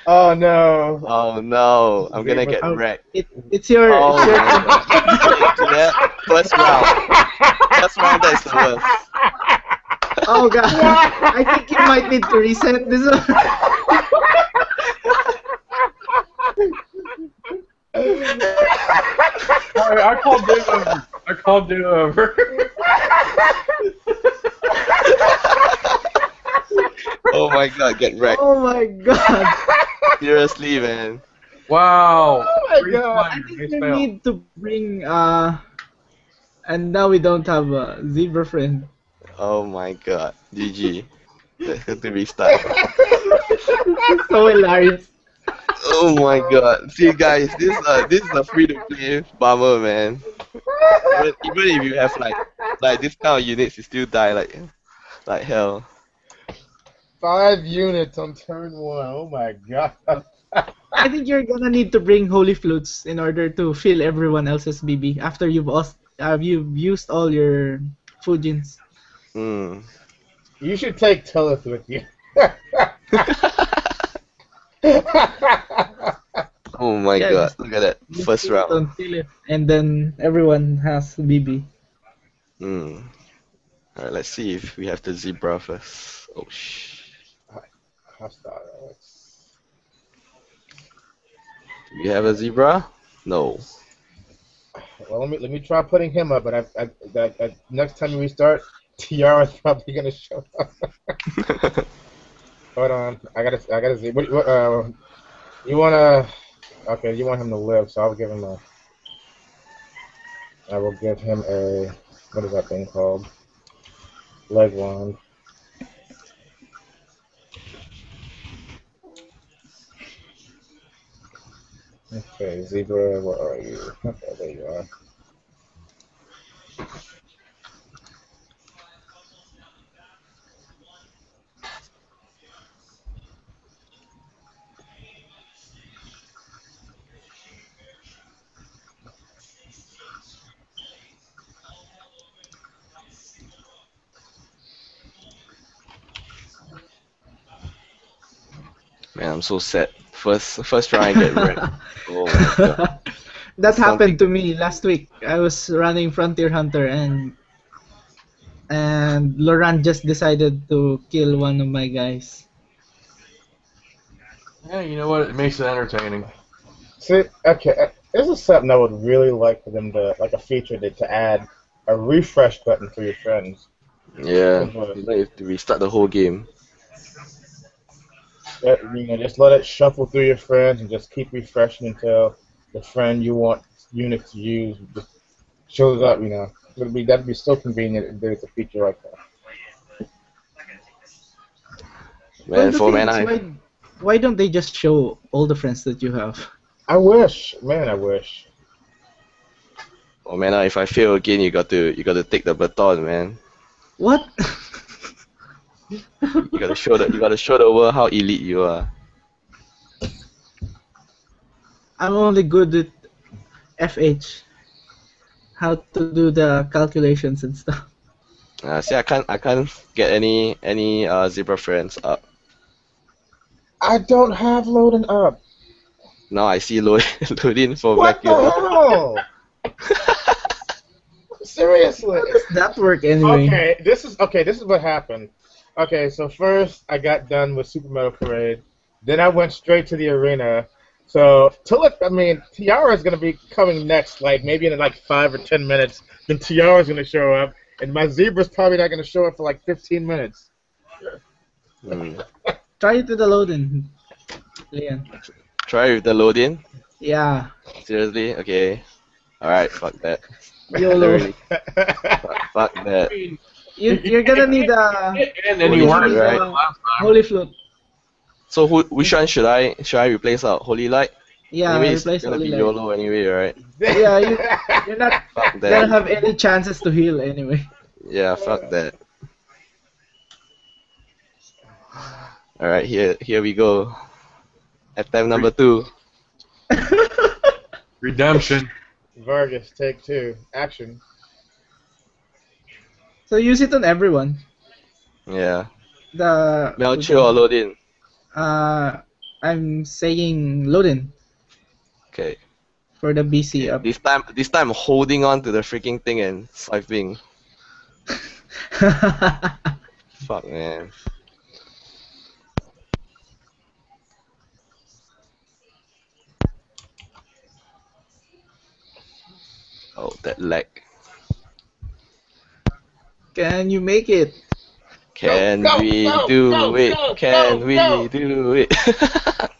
Oh no. Oh no, I'm gonna Zebra. get Oh, wrecked. it's your Oh turn. my god. See that? First round. First round, that's the worst. Oh god. I think you might need to reset this one. Sorry, I called Dave over. I called Dave over. Oh my god, get wrecked. Oh my god. Seriously, man. Wow. Oh my Three god. I players, think they you failed. need to bring and now we don't have a zebra friend. Oh my god. GG. Let's go to restart. This is so hilarious. Oh my god. See guys, this is a free to play bummer, man. Even if you have like this kind of units, you still die like hell. 5 units on turn 1. Oh my god. I think you're gonna need to bring holy flutes in order to fill everyone else's BB after you've used all your Fujins. Hmm. You should take Tillith with you. Oh my Yeah, god. Look at that. just First put it round. on fill it, and then everyone has BB. Hmm. Alright, let's see if we have the zebra first. Oh shh. Hostile Alex. Do we have a zebra? No. Well, let me try putting him up, but next time we start, Tiara's probably gonna show up. Hold on, I gotta see. What you wanna? Okay, you want him to live, so I will give him a, what is that thing called? Leg wand. Okay, zebra, where are you? Okay, there you are. Man, I'm so sad. First round I get wrecked. Oh my god. That Something. happened to me last week. I was running Frontier Hunter and Laurent just decided to kill one of my guys. Yeah, you know what? It makes it entertaining. See, okay, this is something I would really like for them to, like a feature to add a refresh button for your friends. Yeah. It would. You don't have to restart the whole game. Just let it shuffle through your friends and just keep refreshing until the friend you want units to use just shows up. That'd be so convenient if there's a feature like that. Well, Man, the for thing man, is, why don't they just show all the friends that you have? I wish, man, I wish. if I fail again, you gotta take the baton, man. What? You gotta show the world how elite you are. I'm only good at FH. How to do the calculations and stuff. See, I can't get any zebra friends up. I don't have loading up. Now I see loading for What the Blackula. hell? Seriously. How does that work anyway? Okay, this is what happened. Okay, so first I got done with Super Metal Parade, then I went straight to the arena. So Tiara is gonna be coming next, like maybe in like 5 or 10 minutes. Then Tiara is gonna show up, and my zebra's probably not gonna show up for like 15 minutes. Try it with the load-in, Leon. Try with the load-in? Yeah. Seriously? Okay. Alright, fuck that. YOLO. Really, fuck that. You're gonna need a And then you Holy weren't shit, right? last time. holy flute. So which one should I replace out? Holy Light? Yeah, Anyway, it's replace gonna holy be light. YOLO anyway, right? Yeah, you're not Fuck gonna that. have any chances to heal anyway. Yeah, fuck that. Alright, here we go. Attempt number 2. Redemption. Vargas, take 2, action. So use it on everyone. Yeah. The Melchior or load-in? I'm saying load-in Okay. for the BC up. This time holding on to the freaking thing and swiping. Fuck, man. Oh, that lag. Can you make it? Can Go, we go, do go, it? go, Can go, we go. do it?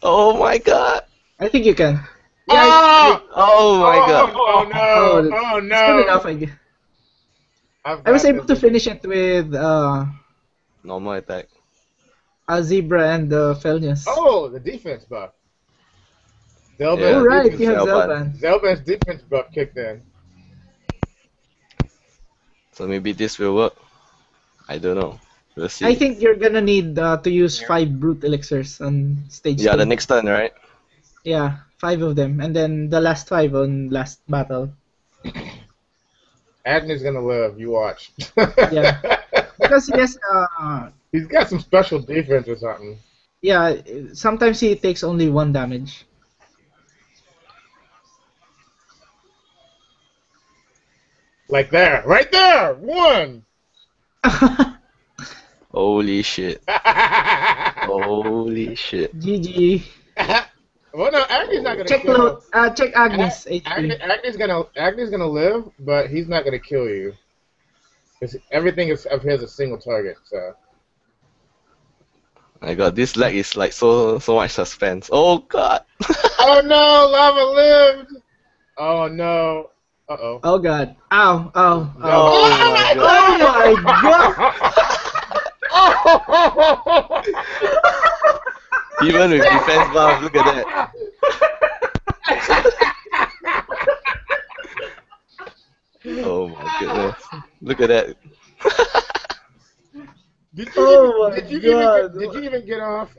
Oh my god. I think you can. Ah! Oh my god. Oh no! Oh It's good enough, no! I guess. I've I was got able to this. finish it with Normal attack. a zebra and the Felnius. Oh, the defense buff. Zelban's Yeah, Oh, right, defense, you have Zelban. Zelban. Zelban's defense buff kicked in. So maybe this will work. I don't know. We'll see. I think you're gonna need to use 5 brute elixirs on stage 2. the next turn, right? Yeah, 5 of them, and then the last 5 on last battle. Agne's gonna live. You watch. Yeah. Because yes, He's got some special defense or something. yeah, sometimes he takes only 1 damage. Like there, right there, 1. Holy shit. Holy shit. GG. Well, no, Agne's not gonna Check kill. check Agnes HP. Agne's gonna live, but he's not gonna kill you. 'Cause everything of his is a single target. So. My god, this lag is like so much suspense. Oh god. Oh no, lava lived. Oh no. Uh oh. Oh god. Ow, ow, No. ow. Oh my god. Oh my god! Even with defense buff, look at that. Oh my goodness. Look at that. Oh my Did you even get off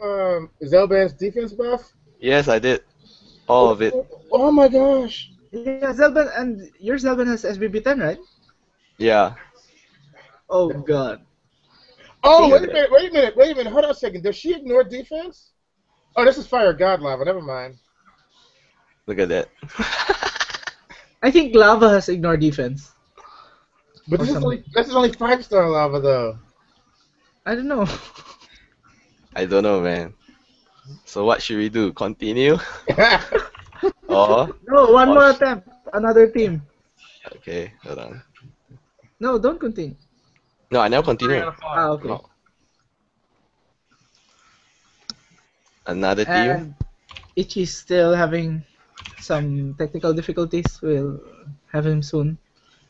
Zelban's defense buff? Yes, I did. All of it. Oh my gosh. Yeah, Zelban, and your Zelban has SBB 10, right? Yeah. Oh god. Oh, See? wait a minute. Hold on a second. Does she ignore defense? Oh, this is Fire God Lava. Never mind. Look at that. I think Lava has ignored defense. But Or this is something. only 5-star lava though. I don't know. I don't know, man. So what should we do? Continue? Or No, one Oh, more sh- attempt. Another team. okay, hold on. No, don't continue. No, I never continue. Ah, okay. No. Another team. And Ichi's still having some technical difficulties. We'll have him soon.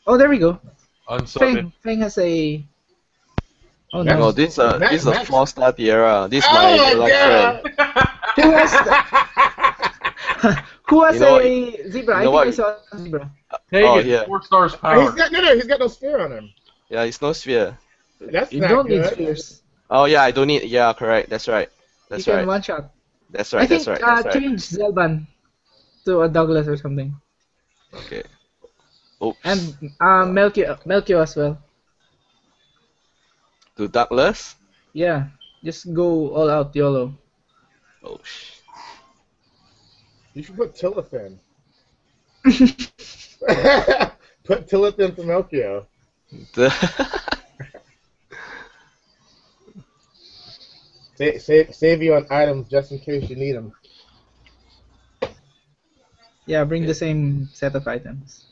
Oh, there we go. Unsubbed. Feng has a. Oh Max- no. Oh, this a Max- 4-star Tierra. This is Oh my my deluxe friend. Who has Who has You know a zebra? you know I what? think I saw a zebra. Take Oh, it. yeah. 4 stars He's power. got he's got no sphere on him. Yeah, it's no sphere. That's You not don't need good. spheres. Oh yeah, I don't need. Yeah, correct. That's right. That's You can right. one shot. That's I right. think That's right. That's right. change Zelban to a Douglas or something. Okay. Oops. And Melkio as well. To Douglas. Yeah. Just go all out YOLO. Oh You should put Tillothan. Put Tillothan for Melchio. Save you on items just in case you need them. Yeah, bring the same set of items.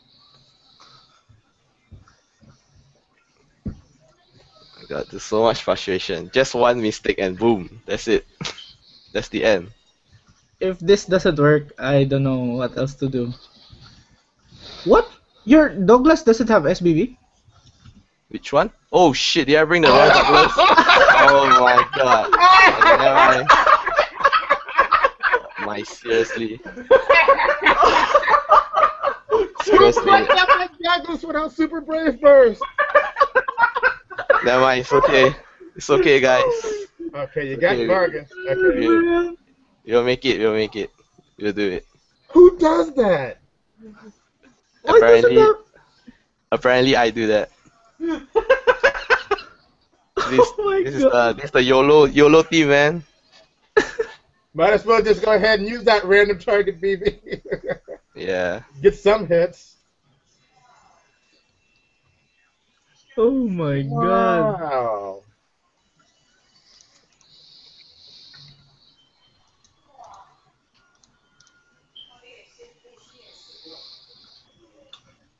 God, there's so much frustration. Just one mistake and boom, that's it. That's the end. If this doesn't work, I don't know what else to do. What? Your Douglas doesn't have SBB? Which one? Oh shit, did I bring the wrong Douglas? Oh my god. Okay, never mind. My seriously. Seriously. That Douglas without Super Brave Burst. Never mind, it's okay. It's okay, guys. Okay, you got Okay. Vargas. Okay. You'll make it, you'll make it. You'll do it. Who does that? Apparently I do that. This Oh my this is the YOLO team, man. Might as well just go ahead and use that random target BB. Yeah. Get some hits. Oh my god. Wow.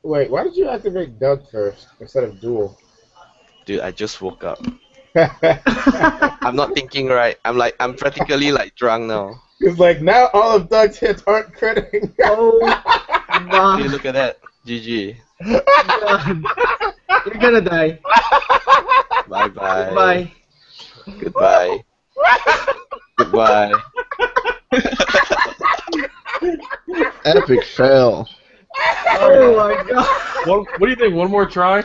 Wait, why did you activate Doug first instead of Duel? Dude, I just woke up. I'm not thinking right. I'm practically like drunk now. It's like now all of Doug's hits aren't critting. Oh Hey, my look at that. GG. god. You're gonna die. Bye bye. Bye. Goodbye. Goodbye. Epic fail. Oh my god. What do you think? One more try?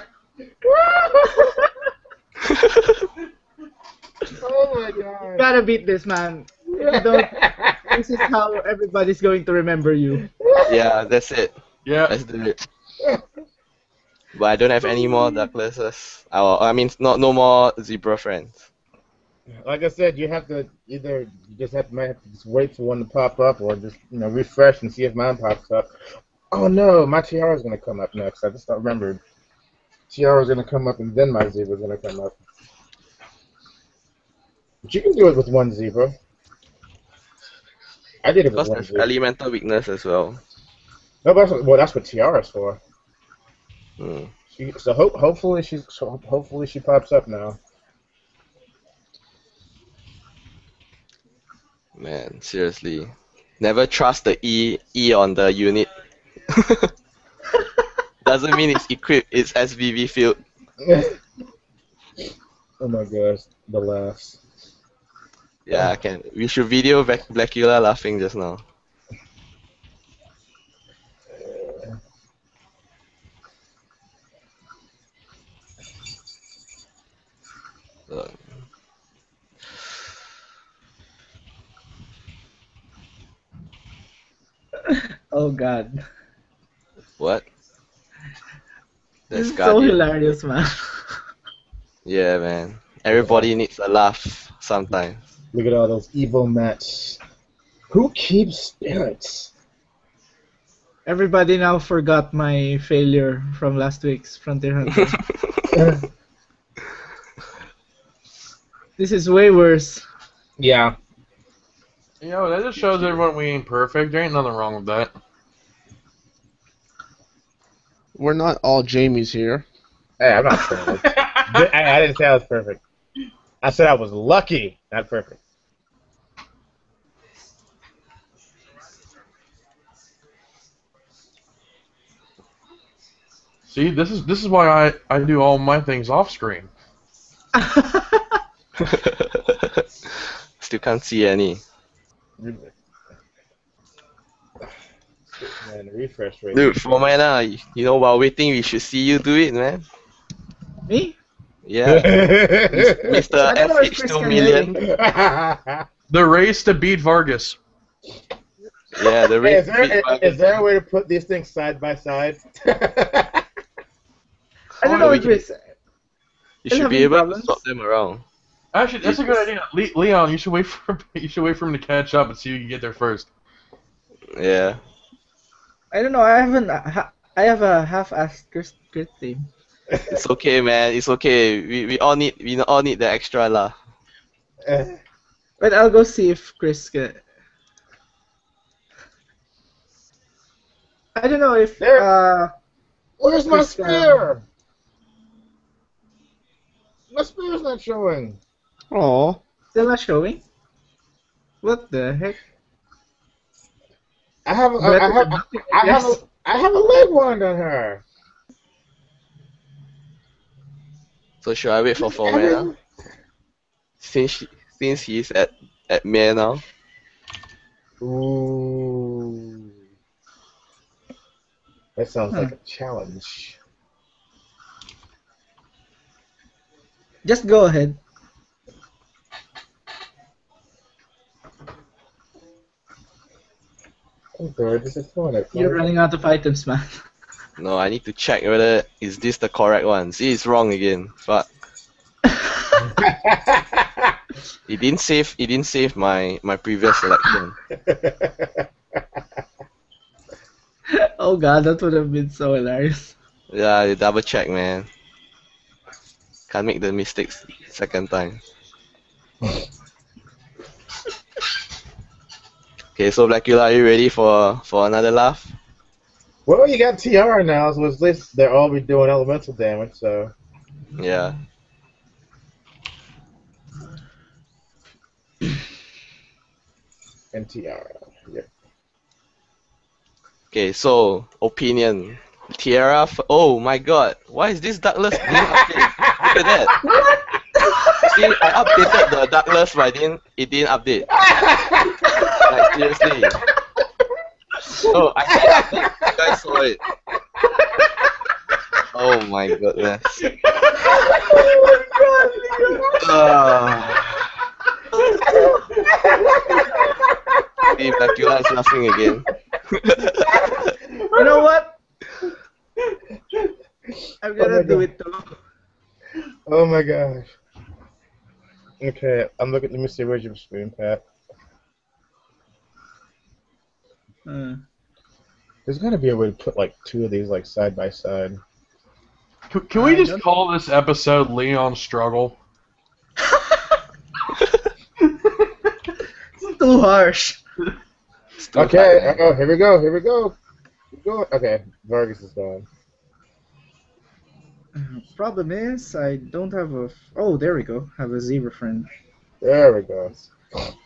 Oh my god. Gotta beat this, man. If you don't, this is how everybody's going to remember you. Yeah, that's it. Yeah. Let's do it. But I don't have any more Douglases. I mean, no more zebra friends. Like I said, you have to might have to just wait for one to pop up, or just refresh and see if mine pops up. Oh no, my tiara's gonna come up next. I just remembered. Tiara's gonna come up, and then my zebra's gonna come up. But you can do it with one zebra. I did it with Because one there's zebra. elemental weakness as well. No, that's what tiara's for. Hmm. Hopefully she pops up now. Man, seriously. Never trust the E on the unit. Doesn't mean it's equipped, it's SVV field. Oh my gosh, the laughs. Yeah, I can. We should video Blackula laughing just now. Uh, Oh god. what? This That's is so Guardian. hilarious, man. Yeah, man. Everybody needs a laugh sometimes. Look at all those evil mats. Who keeps spirits? Everybody now forgot my failure from last week's Frontier Hunter. This is way worse. Yeah. That just shows everyone we ain't perfect. There ain't nothing wrong with that. We're not all Jamies here. Hey, I'm not perfect. I didn't say I was perfect. I said I was lucky, not perfect. See, this is why I do all my things off screen. Still can't see any. Man, refresh rate. Dude, Formana, you know, while waiting, we should see you do it, man. Me? Yeah. Mr. I don't know if Chris SH2 can hear million. me. The race to beat Vargas. Yeah, the Hey, race. is there a way to put these things side by side? I don't know if Chris. You Still should be having able problems? to swap them around. Actually, that's a good idea. Leon, you should wait for him to catch up and see who can get there first. Yeah. I don't know. I haven't. I have a half-assed Chris team. It's okay, man. It's okay. We all need the extra lah. But I'll go see if Chris can. I don't know if Where's my Chris, spear? My spear's not showing. Oh. still not showing. What the heck? I have Better than nothing, I guess. I have a leg wand on her. So should I wait for Formana? Since he's at Mare now. Ooh. That sounds like a challenge. Just go ahead. I'm very disappointed. You're running out of items, man. No, I need to check whether is this the correct one. See, it's wrong again. Fuck. It didn't save my previous selection. Oh god, that would have been so hilarious. Yeah, you double check, man. Can't make the mistakes second time. Okay, so Blackula, are you ready for another laugh? Well, you got TR now, so at least they'll all be doing elemental damage, so. Yeah. And TR. Yep. Okay, so opinion. Tiara. Oh my God! Why is this Douglas being updated? Look at that. See, I updated the Douglas, but it didn't update. Like seriously. Oh, I think you guys saw it. Oh my goodness. See, Blackula is laughing again. You know what? I'm gonna do it too. Oh my gosh. Okay, I'm looking. Let me see. Where's your screen, Pat? There's gotta be a way to put like two of these like side by side. Can we just call this episode Leon Struggle? It's too harsh. Okay. Oh, here we go. Here we go. Okay, Vargas is gone. Problem is, I don't have a. Oh, there we go. Have a zebra friend. There we go.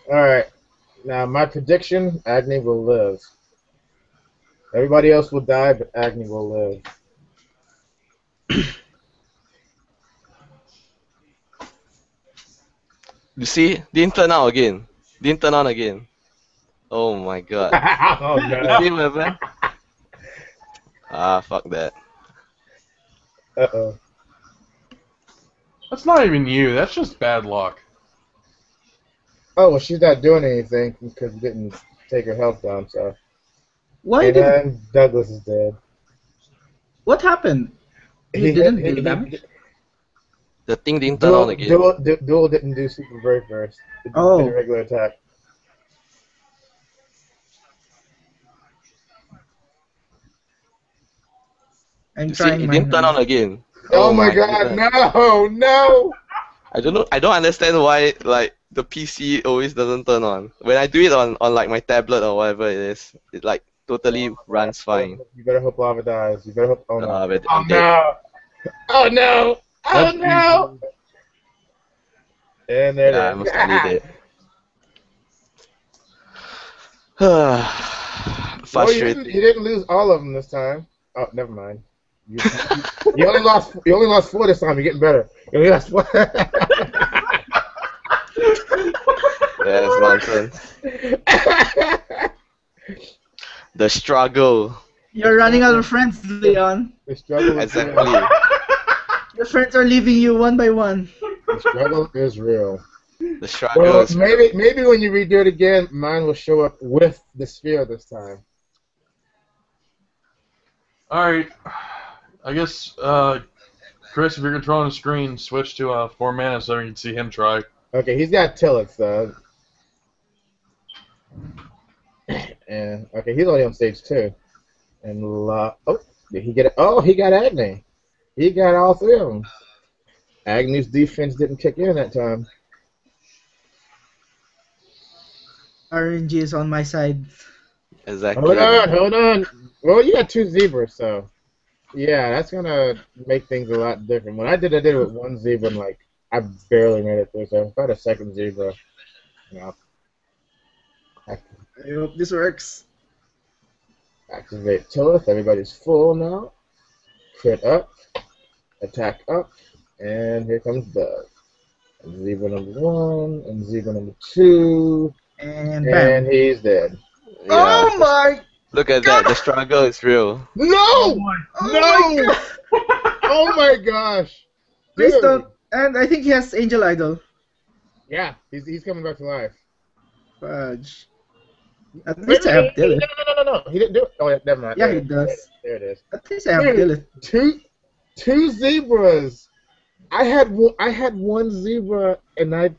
Alright. Now, my prediction, Agni will live. Everybody else will die, but Agni will live. You see, didn't turn out again. Didn't turn on again. Oh my God. Oh, no. See what happened? Ah, fuck that. Uh-oh. That's not even you. That's just bad luck. Oh, well, she's not doing anything because we didn't take her health down, so. Why did? And Douglas is dead. What happened? You didn't do damage. The thing didn't turn on again. Duel didn't do super very first. It Oh. did a regular attack. I'm You see, trying it my didn't turn hand. on again. Oh my God, goodness. no! I don't know. I don't understand why like the PC always doesn't turn on. When I do it on like my tablet or whatever it is, it like totally runs fine. You better hope Lava dies. You better hope. Oh no! But Oh I'm dead. no! Oh no! Oh That's no! And there Yeah, I it must is. admit it. Well, Frustrating. you didn't lose all of them this time. Oh, never mind. You, you only lost 4 this time. You're getting better. You only lost 4. Yeah, it's nonsense. The struggle. You're running out of friends, Leon. The struggle is Exactly. real. Your friends are leaving you one by one. The struggle is real. The struggle Well, is maybe when you redo it again, mine will show up with the sphere this time. Alright. I guess, Chris, if you're controlling the screen, switch to Formana so you can see him try. Okay, he's got tillets though. And okay, he's already on stage 2. And did he get it? Oh, he got Agni. He got all 3 of them. Agni's defense didn't kick in that time. RNG is on my side. exactly. Hold on. Well, you got 2 zebras, so yeah, that's gonna make things a lot different. When I did it with 1 zebra, and like I barely made it through. So if I had a 2nd zebra, you know, I hope this works. activate Tillith. Everybody's full now. Crit up, attack up, and here comes Doug. And zebra number 1 and zebra number 2, And bam. and he's dead. Yeah. Oh my! Look at that. The struggle is real. No! Oh No! my Oh my gosh! Please Dude. don't. And I think he has Angel Idol. Yeah, he's coming back to life. Fudge. At least I have Dylan. No. He didn't do it. Oh, yeah, never mind. Yeah, There he it is. does. There it is. At least I have Dylan. Two zebras. I had one zebra, and I.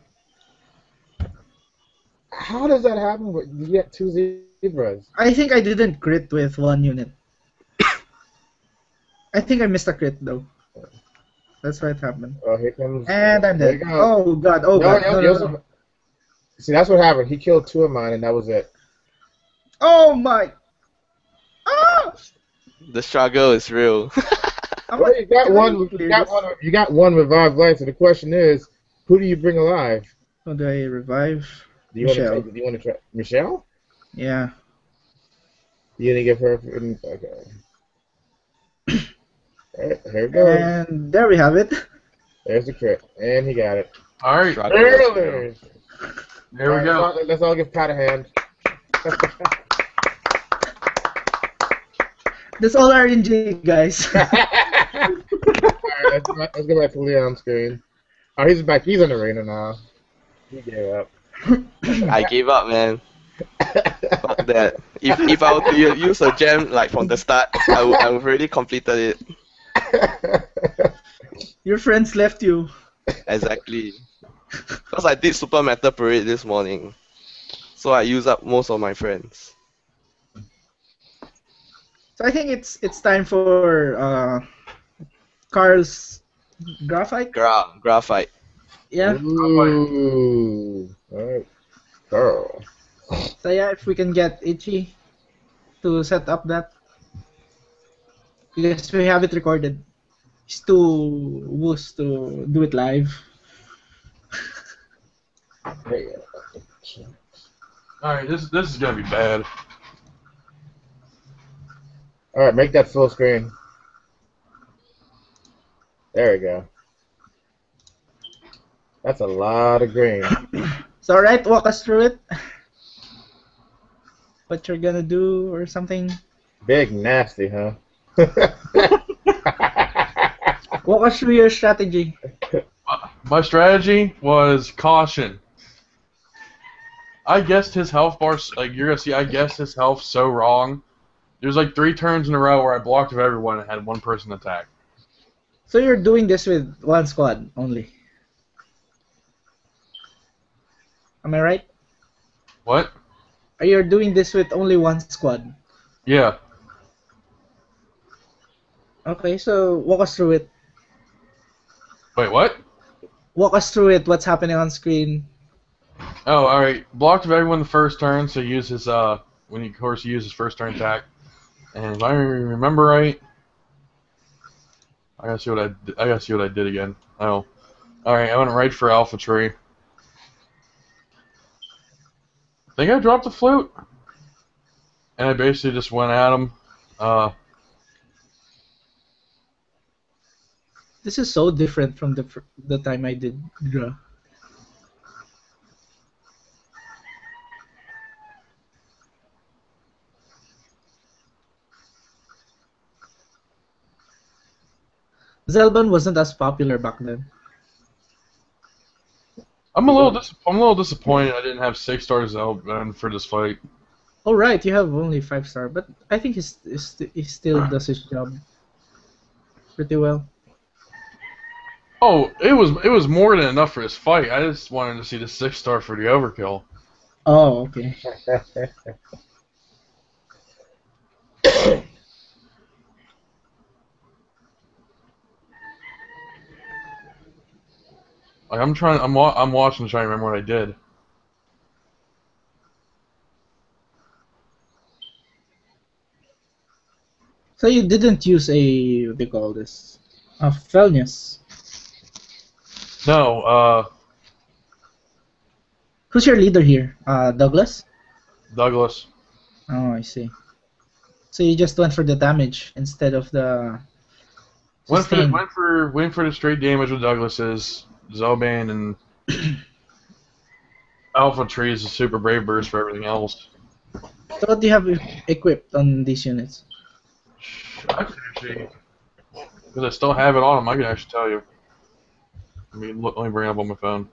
How does that happen? But you get 2 zebras. I think I didn't crit with 1 unit. I think I missed a crit though. That's why it happened. Oh, here comes. And I'm There dead. you go. Oh god, oh god. No. See, that's what happened. He killed 2 of mine, and that was it. Oh my! Ah! The struggle is real. Well, you got Can I one. clear You got this? one. You got 1 revived life. So the question is, who do you bring alive? How do I revive? Do you Michelle. want to? Do you want to try Michelle? Yeah. You gonna give her? Okay. Alright, here it goes. And there we have it. There's the crit, and he got it. Alright, Struggle is real. Early. there we go. Let's all give Pat a hand. That's all RNG, guys. Alright, let's go back to Leon's screen. Oh, he's back. He's in the arena now. He gave up. I gave up, man. Fuck that. If I were to use a gem like from the start, I would have already completed it. Your friends left you. Exactly. Because I did Super Metal Parade this morning. So I used up most of my friends. So I think it's time for Karl's graphite. Graphite. Yeah. Ooh. Alright. Karl. So yeah, if we can get Ichi to set up that. Because we have it recorded. He's too woos to do it live. There you go. Alright, this is gonna be bad. Alright, make that full screen. There we go. That's a lot of green. So alright, walk us through it. What you're gonna do or something. Big nasty, huh? Walk us through your strategy. My strategy was caution. I guessed his health bar, like you're gonna see, I guessed his health so wrong. There's like 3 turns in a row where I blocked of everyone and had 1 person attack. So you're doing this with 1 squad only. Am I right? What? Are you doing this with only 1 squad? Yeah. Okay, so walk us through it. Wait, what? Walk us through it. What's happening on screen? Oh, alright. Blocked of everyone the first turn, so use his, when he, of course, he used his first turn attack. And if I remember right, I gotta see what I did again. Oh. Alright, I went right for Alpha Tree. I think I dropped the flute. And I basically just went at him. This is so different from the time I did Grah. Zelban wasn't as popular back then. I'm a little disappointed I didn't have 6-star Zelda for this fight. Oh right, you have only 5-star, but I think he still does his job pretty well. Oh, it was more than enough for his fight. I just wanted to see the 6-star for the overkill. Oh, okay. Like I'm watching to try to remember what I did. So you didn't use a, what do you call this? A Felnius. No, Who's your leader here? Douglas? Douglas. Oh, I see. So you just went for the damage instead of the sustain. Went for the straight damage with Douglas's Zoban and Alpha Tree is a super brave burst for everything else. So what do you have equipped on these units? I can actually, because I still have it on them, I can actually tell you. Let me bring it up on my phone.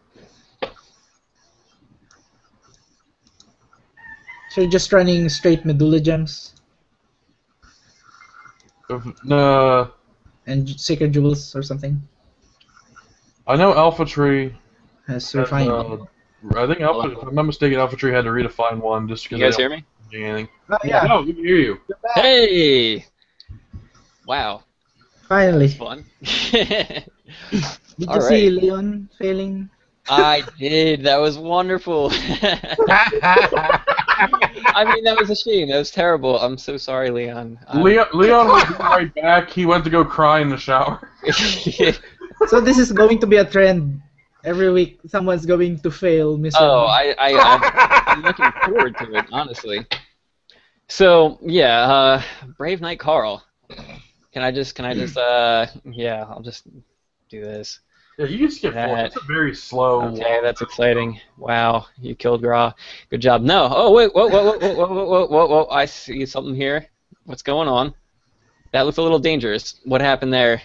So you're just running straight Medulla gems No, and Sacred Jewels or something? I know Alpha Tree Has has, refined. I think Alpha, if I'm not mistaken, Alpha Tree had to redefine one just because You guys hear me? anything. Oh, yeah. No, we can hear you. Hey! Wow, Finally. fun. Did you All see right. Leon failing? I did. That was wonderful. I mean, that was a shame. That was terrible. I'm so sorry, Leon. Leon will be right back. He went to go cry in the shower. So this is going to be a trend. Every week, someone's going to fail miserably. Oh, I'm looking forward to it, honestly. So yeah, Brave Knight Karl. Can I just yeah, I'll just do this. Yeah, you can skip forward. That- It's a very slow. Okay, that's exciting. Wow, you killed Grah. Good job. No. Oh wait, whoa! I see something here. What's going on? That looks a little dangerous. What happened there?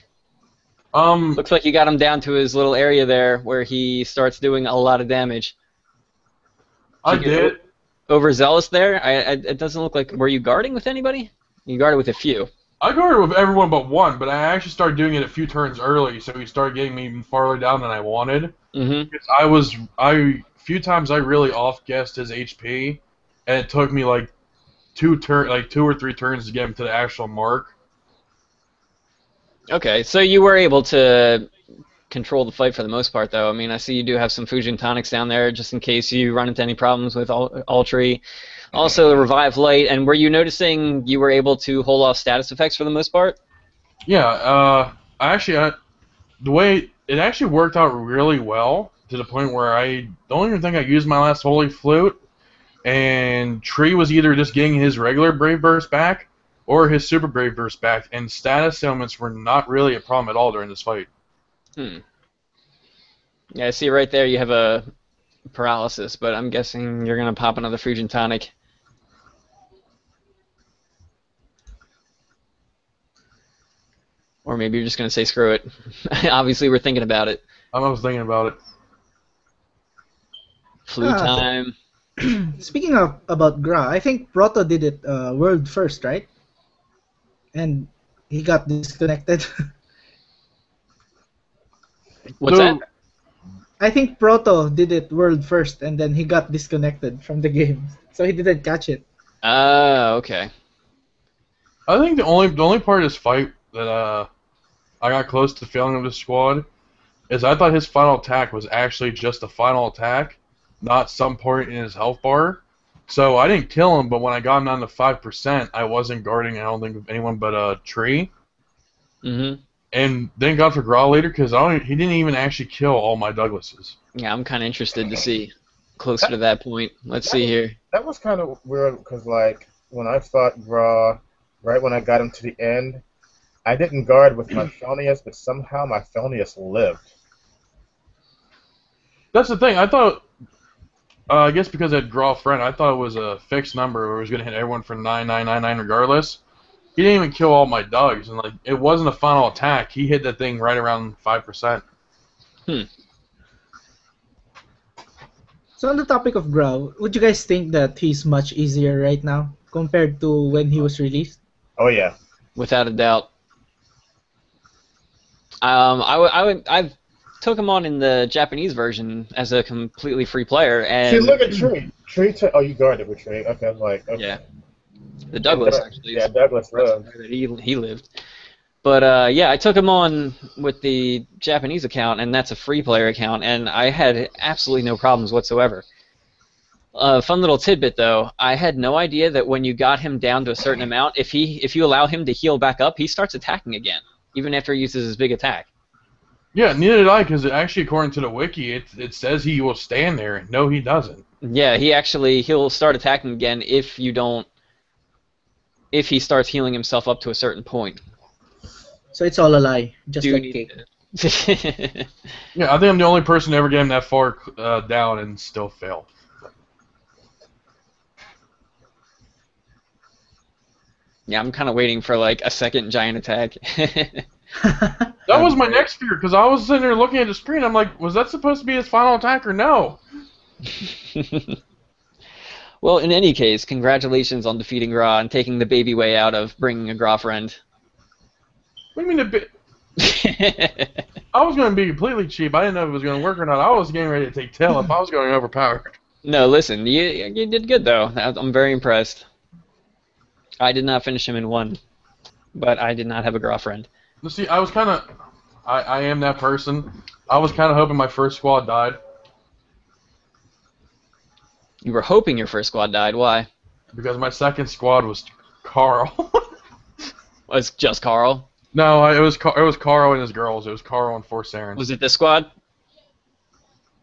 Looks like you got him down to his little area there where he starts doing a lot of damage. I Did you get did. Overzealous there? It doesn't look like. Were you guarding with anybody? You guarded with a few. I guarded with everyone but one, but I actually started doing it a few turns early, so he started getting me even farther down than I wanted. Mm-hmm. Because few times I really off-guessed his HP, and it took me like 2 or 3 turns to get him to the actual mark. Okay, so you were able to control the fight for the most part, though. I mean, I see you do have some Fusion tonics down there, just in case you run into any problems with Ultree. Also, the Revive Light, and were you noticing you were able to hold off status effects for the most part? Yeah, the way it actually worked out really well to the point where I don't even think I used my last Holy Flute, and Tree was either just getting his regular Brave Burst back or his Super Brave Burst back, and status ailments were not really a problem at all during this fight. Yeah, I see right there you have a paralysis, but I'm guessing you're going to pop another Fusion tonic. Or maybe you're just going to say screw it. Obviously, we're thinking about it. I was thinking about it. Flu time. Speaking of about Grah, I think Proto did it world first, right? And he got disconnected. What's that? I think Proto did it world first, and then he got disconnected from the game, so he didn't catch it. Okay. I think the only part of this fight that I got close to failing of the squad is I thought his final attack was actually just a final attack, not some point in his health bar. So I didn't kill him, but when I got him down to 5%, I wasn't guarding, I don't think, of anyone but Tree. Mm-hmm. And thank God for Grah later, because he didn't even actually kill all my Douglases. Yeah, I'm kind of interested to see closer to that point. Let's see here. That was kind of weird because, like, when I fought Grah, right when I got him to the end, I didn't guard with my Felnius, but somehow my Felnius lived. That's the thing. I thought, I guess because I had Grah friend, I thought it was a fixed number where it was going to hit everyone for 9999 regardless. He didn't even kill all my Dugs, and like it wasn't a final attack. He hit that thing right around 5%. So on the topic of Grah, would you guys think that he's much easier right now compared to when he was released? Oh yeah. Without a doubt. I took him on in the Japanese version as a completely free player, and See, look at Tree. Oh, you guarded with Tree. Okay, I'm like, okay. yeah, the Douglas actually. Yeah, Douglas lived. He lived. But yeah, I took him on with the Japanese account, and that's a free player account, and I had absolutely no problems whatsoever. Fun little tidbit though, I had no idea that when you got him down to a certain amount, if you allow him to heal back up, he starts attacking again, even after he uses his big attack. Yeah, neither did I, because actually, according to the wiki, it says he will stand there. No, he doesn't. Yeah, he'll start attacking again if he starts healing himself up to a certain point. So it's all a lie, just like Cake. Yeah, I think I'm the only person to ever get him that far down and still fail. Yeah, I'm kind of waiting for like a second giant attack. That was my next fear, because I was sitting there looking at the screen. I'm like, was that supposed to be his final attack or no? Well, in any case, congratulations on defeating Grah and taking the baby way out of bringing a Grah friend. What do you mean a bit? I was going to be completely cheap. I didn't know if it was going to work or not. I was getting ready to take tail if I was going overpowered. No, listen, you did good though. I'm very impressed. I did not finish him in one, but I did not have a Grah friend. See, I was kind of... I am that person. I was kind of hoping my first squad died. You were hoping your first squad died. Why? Because my second squad was Karl. Was just Karl? No, it was Karl and his girls. It was Karl and 4 Sarens. Was it this squad?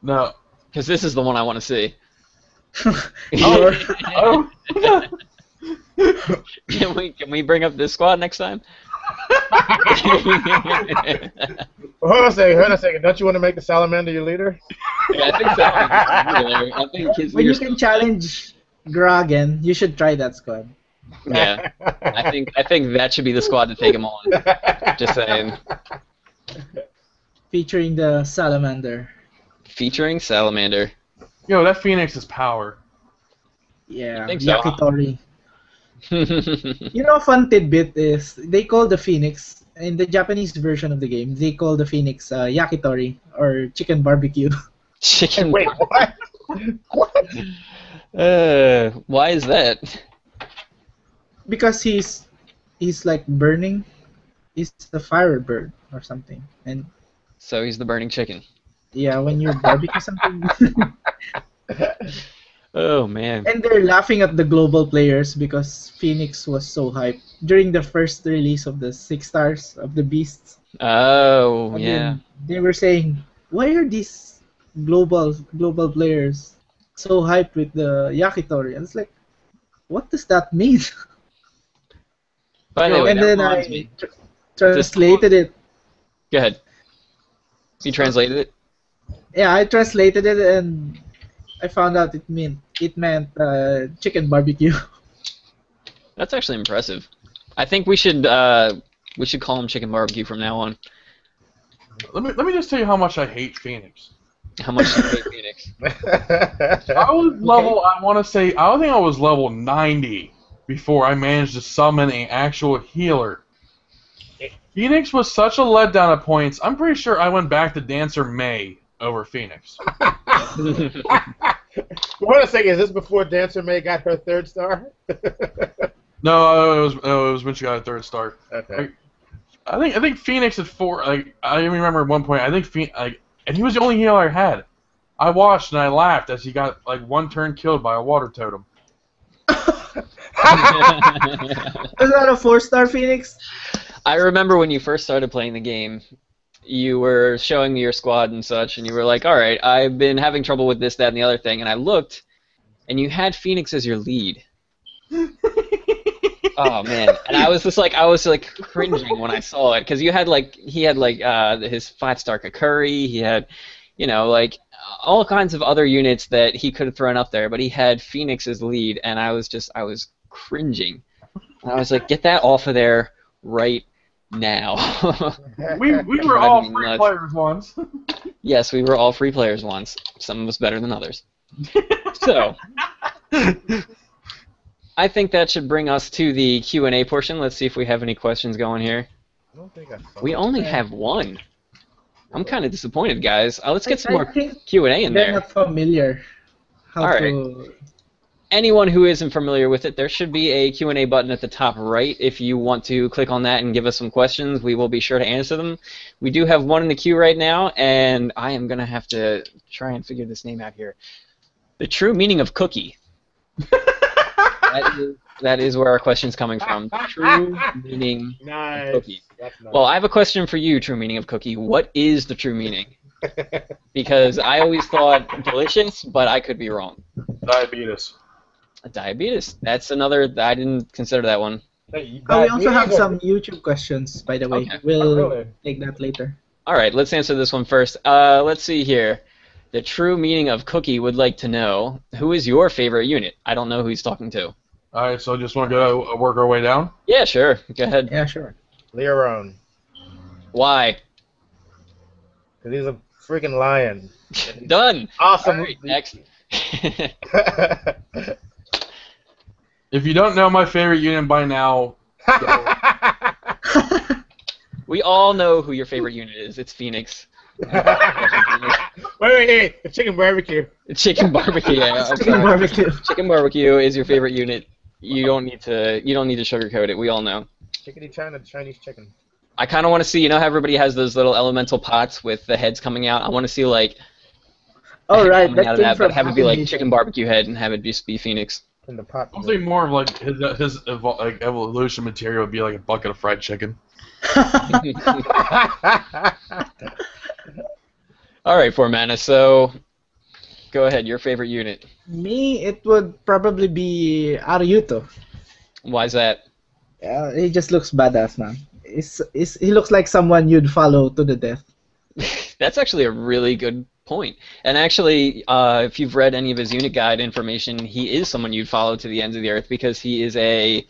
No. Because this is the one I want to see. Oh. Can we bring up this squad next time? Hold on a second. Don't you want to make the Salamander your leader? Yeah, I think so. I think his When you can challenge Grah again, you should try that squad. Yeah, I think that should be the squad to take him on. Just saying. Featuring the Salamander. Featuring Salamander. Yo, that Phoenix is power. Yeah, think so, huh? Yakitori. You know, a fun tidbit is they call the Phoenix in the Japanese version of the game. They call the Phoenix yakitori or chicken barbecue. Chicken. Wait, what? What? Why is that? Because he's like burning. He's the firebird or something. And So he's the burning chicken. yeah, when you barbecue something. Oh man. And they're laughing at the global players because Phoenix was so hyped during the first release of the 6 stars of the Beasts. Oh And yeah. then they were saying, why are these global players so hyped with the yakitori? And it's like, what does that mean? By the way, And that then reminds I me. translated it. Go ahead. You translated it? Yeah, I translated it and I found out it meant chicken barbecue. That's actually impressive. I think we should call him chicken barbecue from now on. Let me just tell you how much I hate Phoenix. How much do you hate Phoenix? I was level, I want to say, I think I was level 90 before I managed to summon an actual healer. Phoenix was such a letdown at points. I'm pretty sure I went back to Dancer May over Phoenix. Wait a second. Is this before Dancer May got her 3rd star? No, it was when she got a 3rd star. Okay. I think Phoenix at 4. Like I even remember at one point. I think and he was the only healer I had. I watched and I laughed as he got like 1 turn killed by a water totem. Is that a 4-star Phoenix? I remember when you first started playing the game, you were showing me your squad and such, and you were like, alright, I've been having trouble with this, that, and the other thing, and I looked, and you had Phoenix as your lead. Oh man, and I was like cringing when I saw it because he had like his 5-star Kakuri, he had, like all kinds of other units that he could have thrown up there, but he had Phoenix as lead, and I was cringing. And I was like, get that off of there right now. We were all free players once. Yes, we were all free players once. Some of us better than others. So, I think that should bring us to the Q&A portion. Let's see if we have any questions going here. I don't think I saw We it. only have one. I'm kind of disappointed, guys. Let's get some I more think Q&A in they're there. not familiar how All right. to. Anyone who isn't familiar with it, there should be a Q&A button at the top right. If you want to click on that and give us some questions, we will be sure to answer them. We do have one in the queue right now, and I am going to have to try and figure this name out here. The true meaning of cookie. That is where our question's coming from. The true meaning Nice. of cookie. That's nice. Well, I have a question for you, true meaning of cookie. What is the true meaning? Because I always thought delicious, but I could be wrong. Diabetes. Diabetes. That's another. I didn't consider that one. Hey, Oh, we also have diabetes- some YouTube questions, by the way. Okay. We'll Oh, really? take that later. All right, let's answer this one first. Let's see here. The true meaning of cookie would like to know, who is your favorite unit? I don't know who he's talking to. All right, so just want to go work our way down. Yeah, sure. Go ahead. Yeah, sure. Leoron. Why? Because he's a freaking lion. Done. Awesome. All right, next. If you don't know my favorite unit by now, We all know who your favorite unit is. It's Phoenix. wait, the chicken barbecue. Chicken barbecue. Yeah, I'm Chicken sorry. barbecue. Chicken barbecue is your favorite unit. You don't need to sugarcoat it. We all know. Chickadee China, Chinese chicken. I kind of want to see. You know how everybody has those little elemental pots with the heads coming out. I want to see like. a Oh, head right, coming that out of came that, from but have it be like Happy chicken barbecue head and have it just be Phoenix. In the pot. I'm thinking more of like his evolution material would be like a bucket of fried chicken. All right, Formana. So, go ahead. Your favorite unit. Me, it would probably be Aryuto. Why is that? He just looks badass, man. He looks like someone you'd follow to the death. That's actually a really good point. And actually, if you've read any of his unit guide information, he is someone you'd follow to the ends of the earth because he's the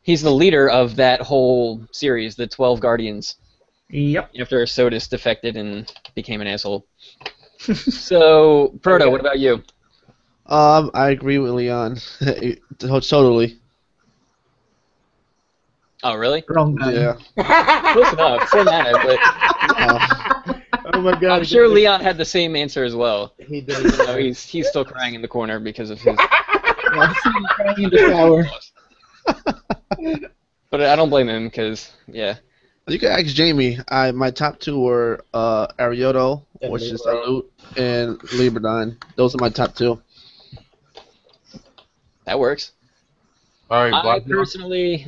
leader of that whole series, the 12 Guardians. Yep. After Sodus defected and became an asshole. So, Proto, what about you? I agree with Leon. Totally. Oh, really? Wrong guy. Yeah. Close enough. Formana, but Oh my god. I'm sure Leon had the same answer as well. He did. You know, he's still crying in the corner because of his. Yeah, he's crying in the shower. But I don't blame him because, yeah. You can ask Jamie. My top two were Arioto, And which is Libra. Salute, and Liberdine. Those are my top two. That works. All right, I Black. personally,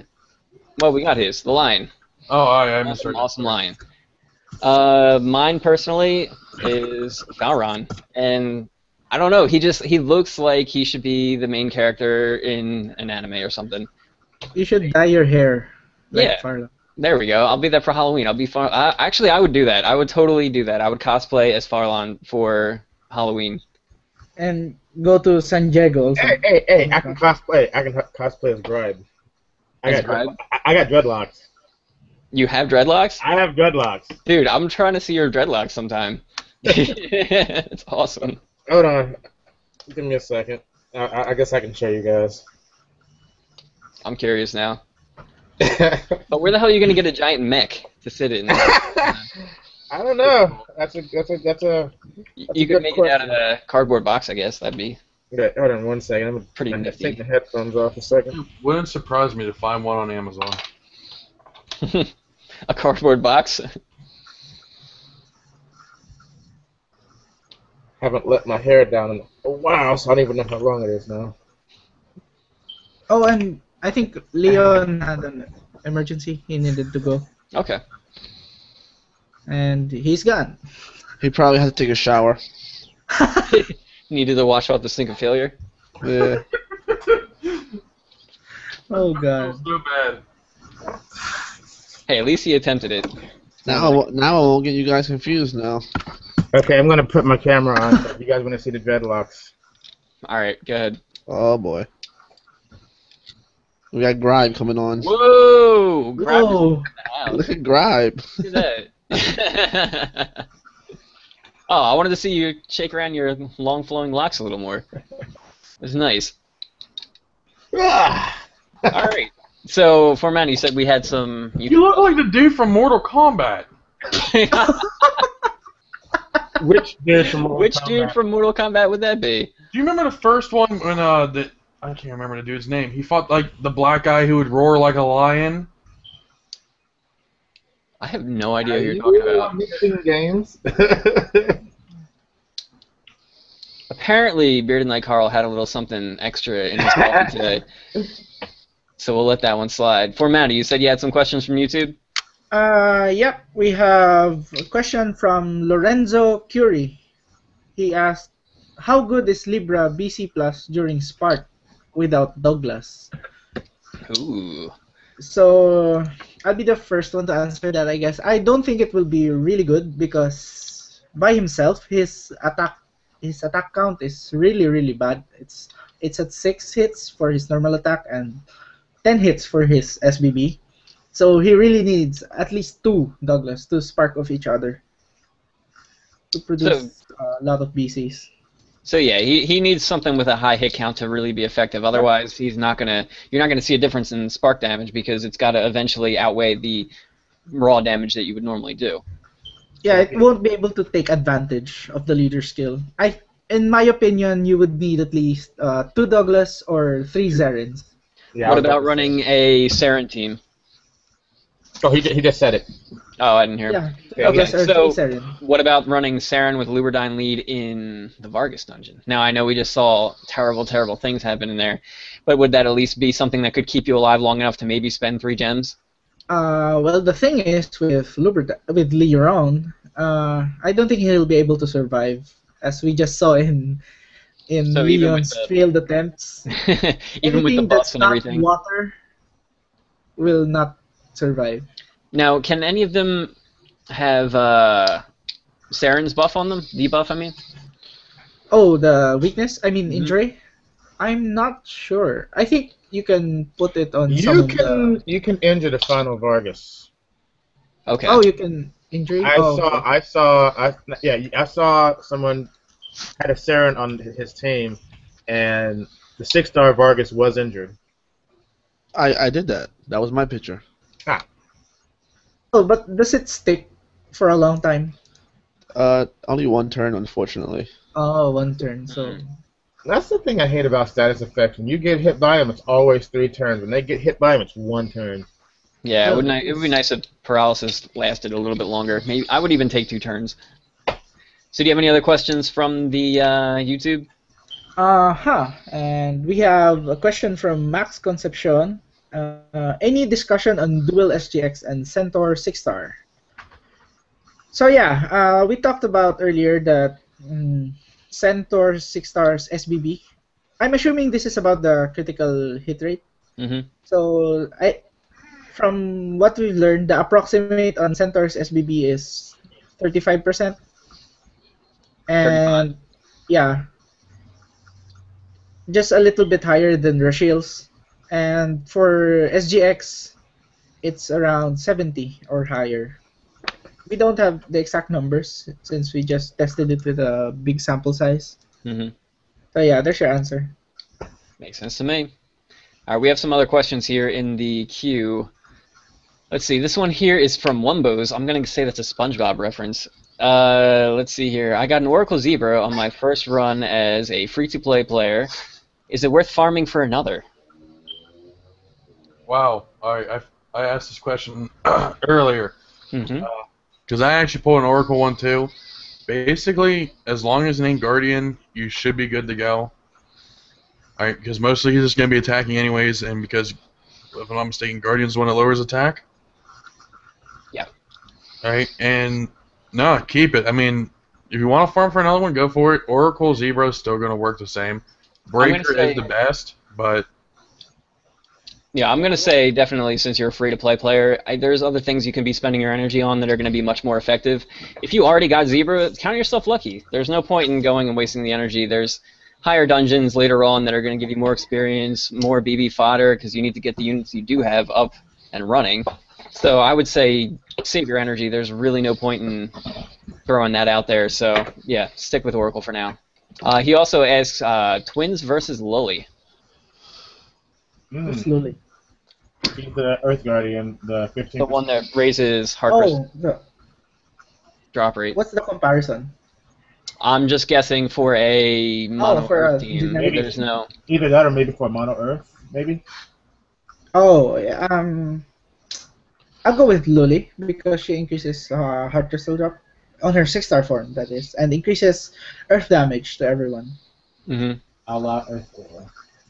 well, we got his, the lion. Oh, I Awesome, misheard. awesome lion. Mine personally is Valron, and I don't know. He looks like he should be the main character in an anime or something. You should dye your hair. Like Yeah. Farla. There we go. I'll be there for Halloween. I'll be far. Actually, I would do that. I would totally do that. I would cosplay as Farlon for Halloween. And go to San Diego also. Hey! I can cosplay. I can cosplay as Grah. As Grah? I got dreadlocks. You have dreadlocks? I have dreadlocks. Dude, I'm trying to see your dreadlocks sometime. It's awesome. Hold on. Give me a second. I guess I can show you guys. I'm curious now. But where the hell are you gonna get a giant mech to sit in? I don't know. That's a You could good make it out question. of a cardboard box, I guess. That'd be Okay, hold on one second. I'm Pretty gonna nifty. take the headphones off a second. Wouldn't surprise me to find one on Amazon. a cardboard box. Haven't let my hair down in a while, so I don't even know how long it is now. Oh, and I think Leon had an emergency. He needed to go. Okay. And he's gone. He probably had to take a shower. Needed to wash out the sink of failure. Yeah. Oh I god. feel so bad. Hey, at least he attempted it. Now I won't get you guys confused now. Okay, I'm gonna put my camera on. So if you guys want to see the dreadlocks. All right, go ahead. Oh boy. We got Gribe coming on. Whoa! Grab is in Whoa. the Look house. at Gribe. Look at that. Oh, I wanted to see you shake around your long flowing locks a little more. It's nice. Ah! All right. So, Formana, you said we had some. You look like the dude from Mortal Kombat. Which dude from Mortal Which Kombat? dude from Mortal Kombat would that be? Do you remember the first one when I can't remember the dude's name. He fought like the black guy who would roar like a lion. I have no idea who you're talking about. Mixing games. Apparently, Bearded Knight Karl had a little something extra in his coffee today. So we'll let that one slide. Formana, you said you had some questions from YouTube? Yep. We have a question from Lorenzo Curie. He asked, how good is Libra BC Plus during Spark without Douglas? Ooh. So I'll be the first one to answer that, I guess. I don't think it will be really good because by himself his attack count is really bad. It's at 6 hits for his normal attack and 10 hits for his SBB. So he really needs at least 2 Douglas to spark off each other to produce a lot of BCs. So yeah, he needs something with a high hit count to really be effective. Otherwise, you're not gonna see a difference in spark damage because it's got to eventually outweigh the raw damage that you would normally do. Yeah, it won't be able to take advantage of the leader skill. In my opinion, you would need at least 2 Douglas or 3 Zerins. Yeah, What about running a Saren team? Oh, he just said it. Oh, I didn't hear. Yeah, Yeah, Douglas or so 3 Zerin. what about running Saren with Luberdyne lead in the Vargas dungeon? Now, I know we just saw terrible things happen in there, but would that at least be something that could keep you alive long enough to maybe spend 3 gems? Well, the thing is with Leron, I don't think he'll be able to survive, as we just saw in So even with Leon's failed attempts. even with the Anything buffs that's and not everything. water will not survive. Now, can any of them have Saren's buff on them? Debuff, I mean? Oh, the weakness? I mean, Mhm. injury? I'm not sure. I think you can put it on some You of can injure the final Vargas. Okay. Oh, you can injury? I Oh, okay. I saw someone had a Saren on his team, and the 6-star Vargas was injured. I did that. That was my picture. Oh, but does it stick for a long time? Only 1 turn, unfortunately. Oh, 1 turn. So That's the thing I hate about status effects. When you get hit by them, it's always 3 turns. When they get hit by them, it's 1 turn. Yeah, No, it would be nice if paralysis lasted a little bit longer. Maybe I would even take 2 turns. So do you have any other questions from the YouTube? And we have a question from Max Concepcion. Any discussion on dual SGX and Centaur 6-star? So yeah, we talked about earlier that Centaur 6-star's SBB. I'm assuming this is about the critical hit rate. Mm-hmm. So from what we've learned, the approximate on Centaur's SBB is 35%. And yeah, just a little bit higher than Rashil's. And for SGX, it's around 70 or higher. We don't have the exact numbers since we just tested it with a big sample size. Mm-hmm. So yeah, there's your answer. Makes sense to me. All right, we have some other questions here in the queue. Let's see. This one here is from Wumbos. I'm going to say that's a SpongeBob reference. Let's see here. I got an Oracle Zebra on my first run as a free-to-play player. Is it worth farming for another? Wow. I asked this question earlier. Mm-hmm. Because I actually pulled an Oracle one too. Basically, as long as it ain't Guardian, you should be good to go. Alright, because mostly he's just going to be attacking anyways, and because, if I'm not mistaken, Guardian's the one that lowers attack. Yeah. Alright, and no, keep it. I mean, if you want to farm for another one, go for it. Oracle Zebra is still going to work the same. Breaker is the best, but Yeah, I'm gonna say definitely since you're a free-to-play player, there's other things you can be spending your energy on that are gonna be much more effective. If you already got Zebra, count yourself lucky. There's no point in going and wasting the energy. There's higher dungeons later on that are gonna give you more experience, more BB fodder, because you need to get the units you do have up and running. So I would say save your energy. There's really no point in throwing that out there. So yeah, stick with Oracle for now. He also asks Twins versus Lully. Slowly. He's the Earth Guardian, the 15%. The one that raises heart Oh, drop rate. what's the comparison? I'm just guessing for a mono for Earth a team. generic- There's no. Either that or maybe for Mono Earth, maybe? Oh, yeah, I'll go with Luli because she increases heart crystal drop on her 6-star form, that is, and increases earth damage to everyone. Mm-hmm. A la Earth.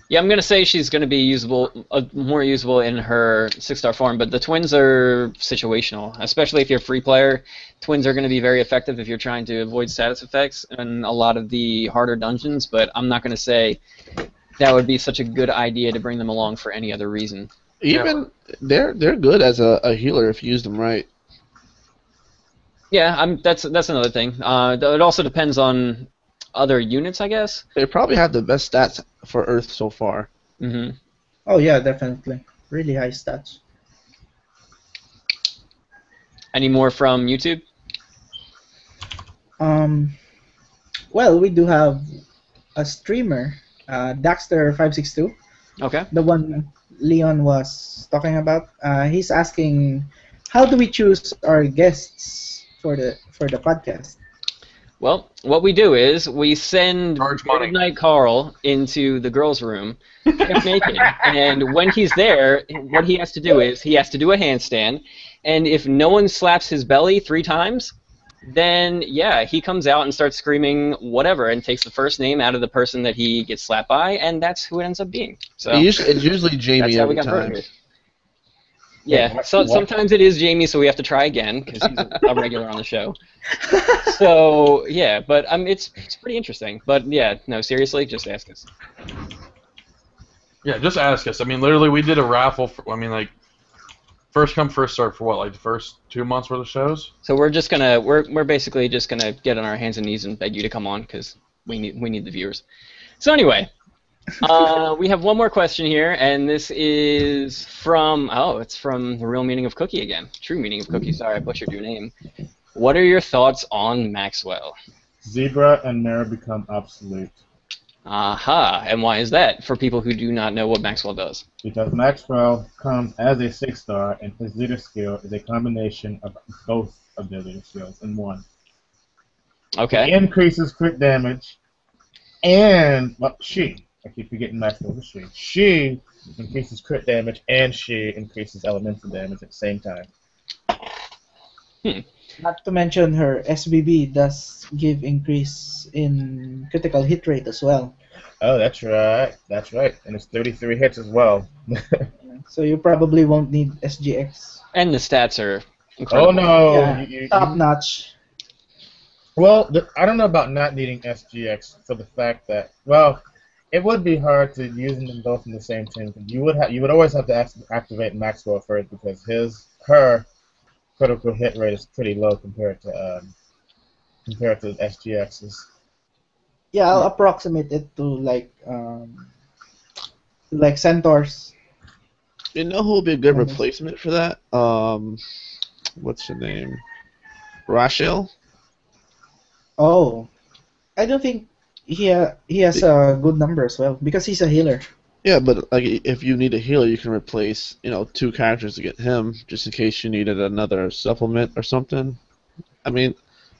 Yeah, I'm gonna say she's gonna be usable, more usable in her 6-star form. But the twins are situational, especially if you're a free player. Twins are gonna be very effective if you're trying to avoid status effects in a lot of the harder dungeons. But I'm not gonna say that would be such a good idea to bring them along for any other reason. Even they're good as a healer if you use them right. Yeah, that's another thing. It also depends on other units, I guess. They probably have the best stats for Earth so far. Mm-hmm. Oh yeah, definitely. Really high stats. Any more from YouTube? Well, we do have a streamer, Daxter562, Okay. the one Leon was talking about. He's asking, how do we choose our guests for the podcast? Well, what we do is we send Charge money. Midnight Karl into the girls' room, half naked, and when he's there, what he has to do is he has to do a handstand, and if no one slaps his belly 3 times, then yeah, he comes out and starts screaming whatever and takes the first name out of the person that he gets slapped by, and that's who it ends up being. So It's usually Jamie that's how we every got time. Burger. Yeah, so sometimes it is Jamie, so we have to try again because he's a regular on the show. So yeah, but it's pretty interesting. But yeah, no, seriously, just ask us. Yeah, just ask us. I mean, literally, we did a raffle. First come, first serve for what, like the first 2 months worth of shows? So we're basically just gonna get on our hands and knees and beg you to come on because we need the viewers. So anyway. We have one more question here, and this is from it's from The Real Meaning of Cookie again. True Meaning of Cookie. Sorry, I butchered your name. What are your thoughts on Maxwell? Zebra and Mara become obsolete. Aha, and why is that for people who do not know what Maxwell does? Because Maxwell comes as a 6-star, and his leader skill is a combination of both of their leader skills in one. Okay. He increases crit damage, and I keep forgetting Maxwell was she. She increases crit damage, and she increases elemental damage at the same time. Not to mention her SBB does give increase in critical hit rate as well. Oh, that's right. That's right. And it's 33 hits as well. So you probably won't need SGX. And the stats are incredible. Oh, no. Yeah, top notch. Well, I don't know about not needing SGX for the fact that, well, it would be hard to use them both in the same team. You would always have to activate Maxwell first because her critical hit rate is pretty low compared to SGX's. Yeah, I'll approximate it to like Centaurs. You know who would be a good replacement for that? What's her name? Rachel? Oh, I don't think he has a good number as well because he's a healer. Yeah, but like if you need a healer, you can replace 2 characters to get him, just in case you needed another supplement or something. I mean,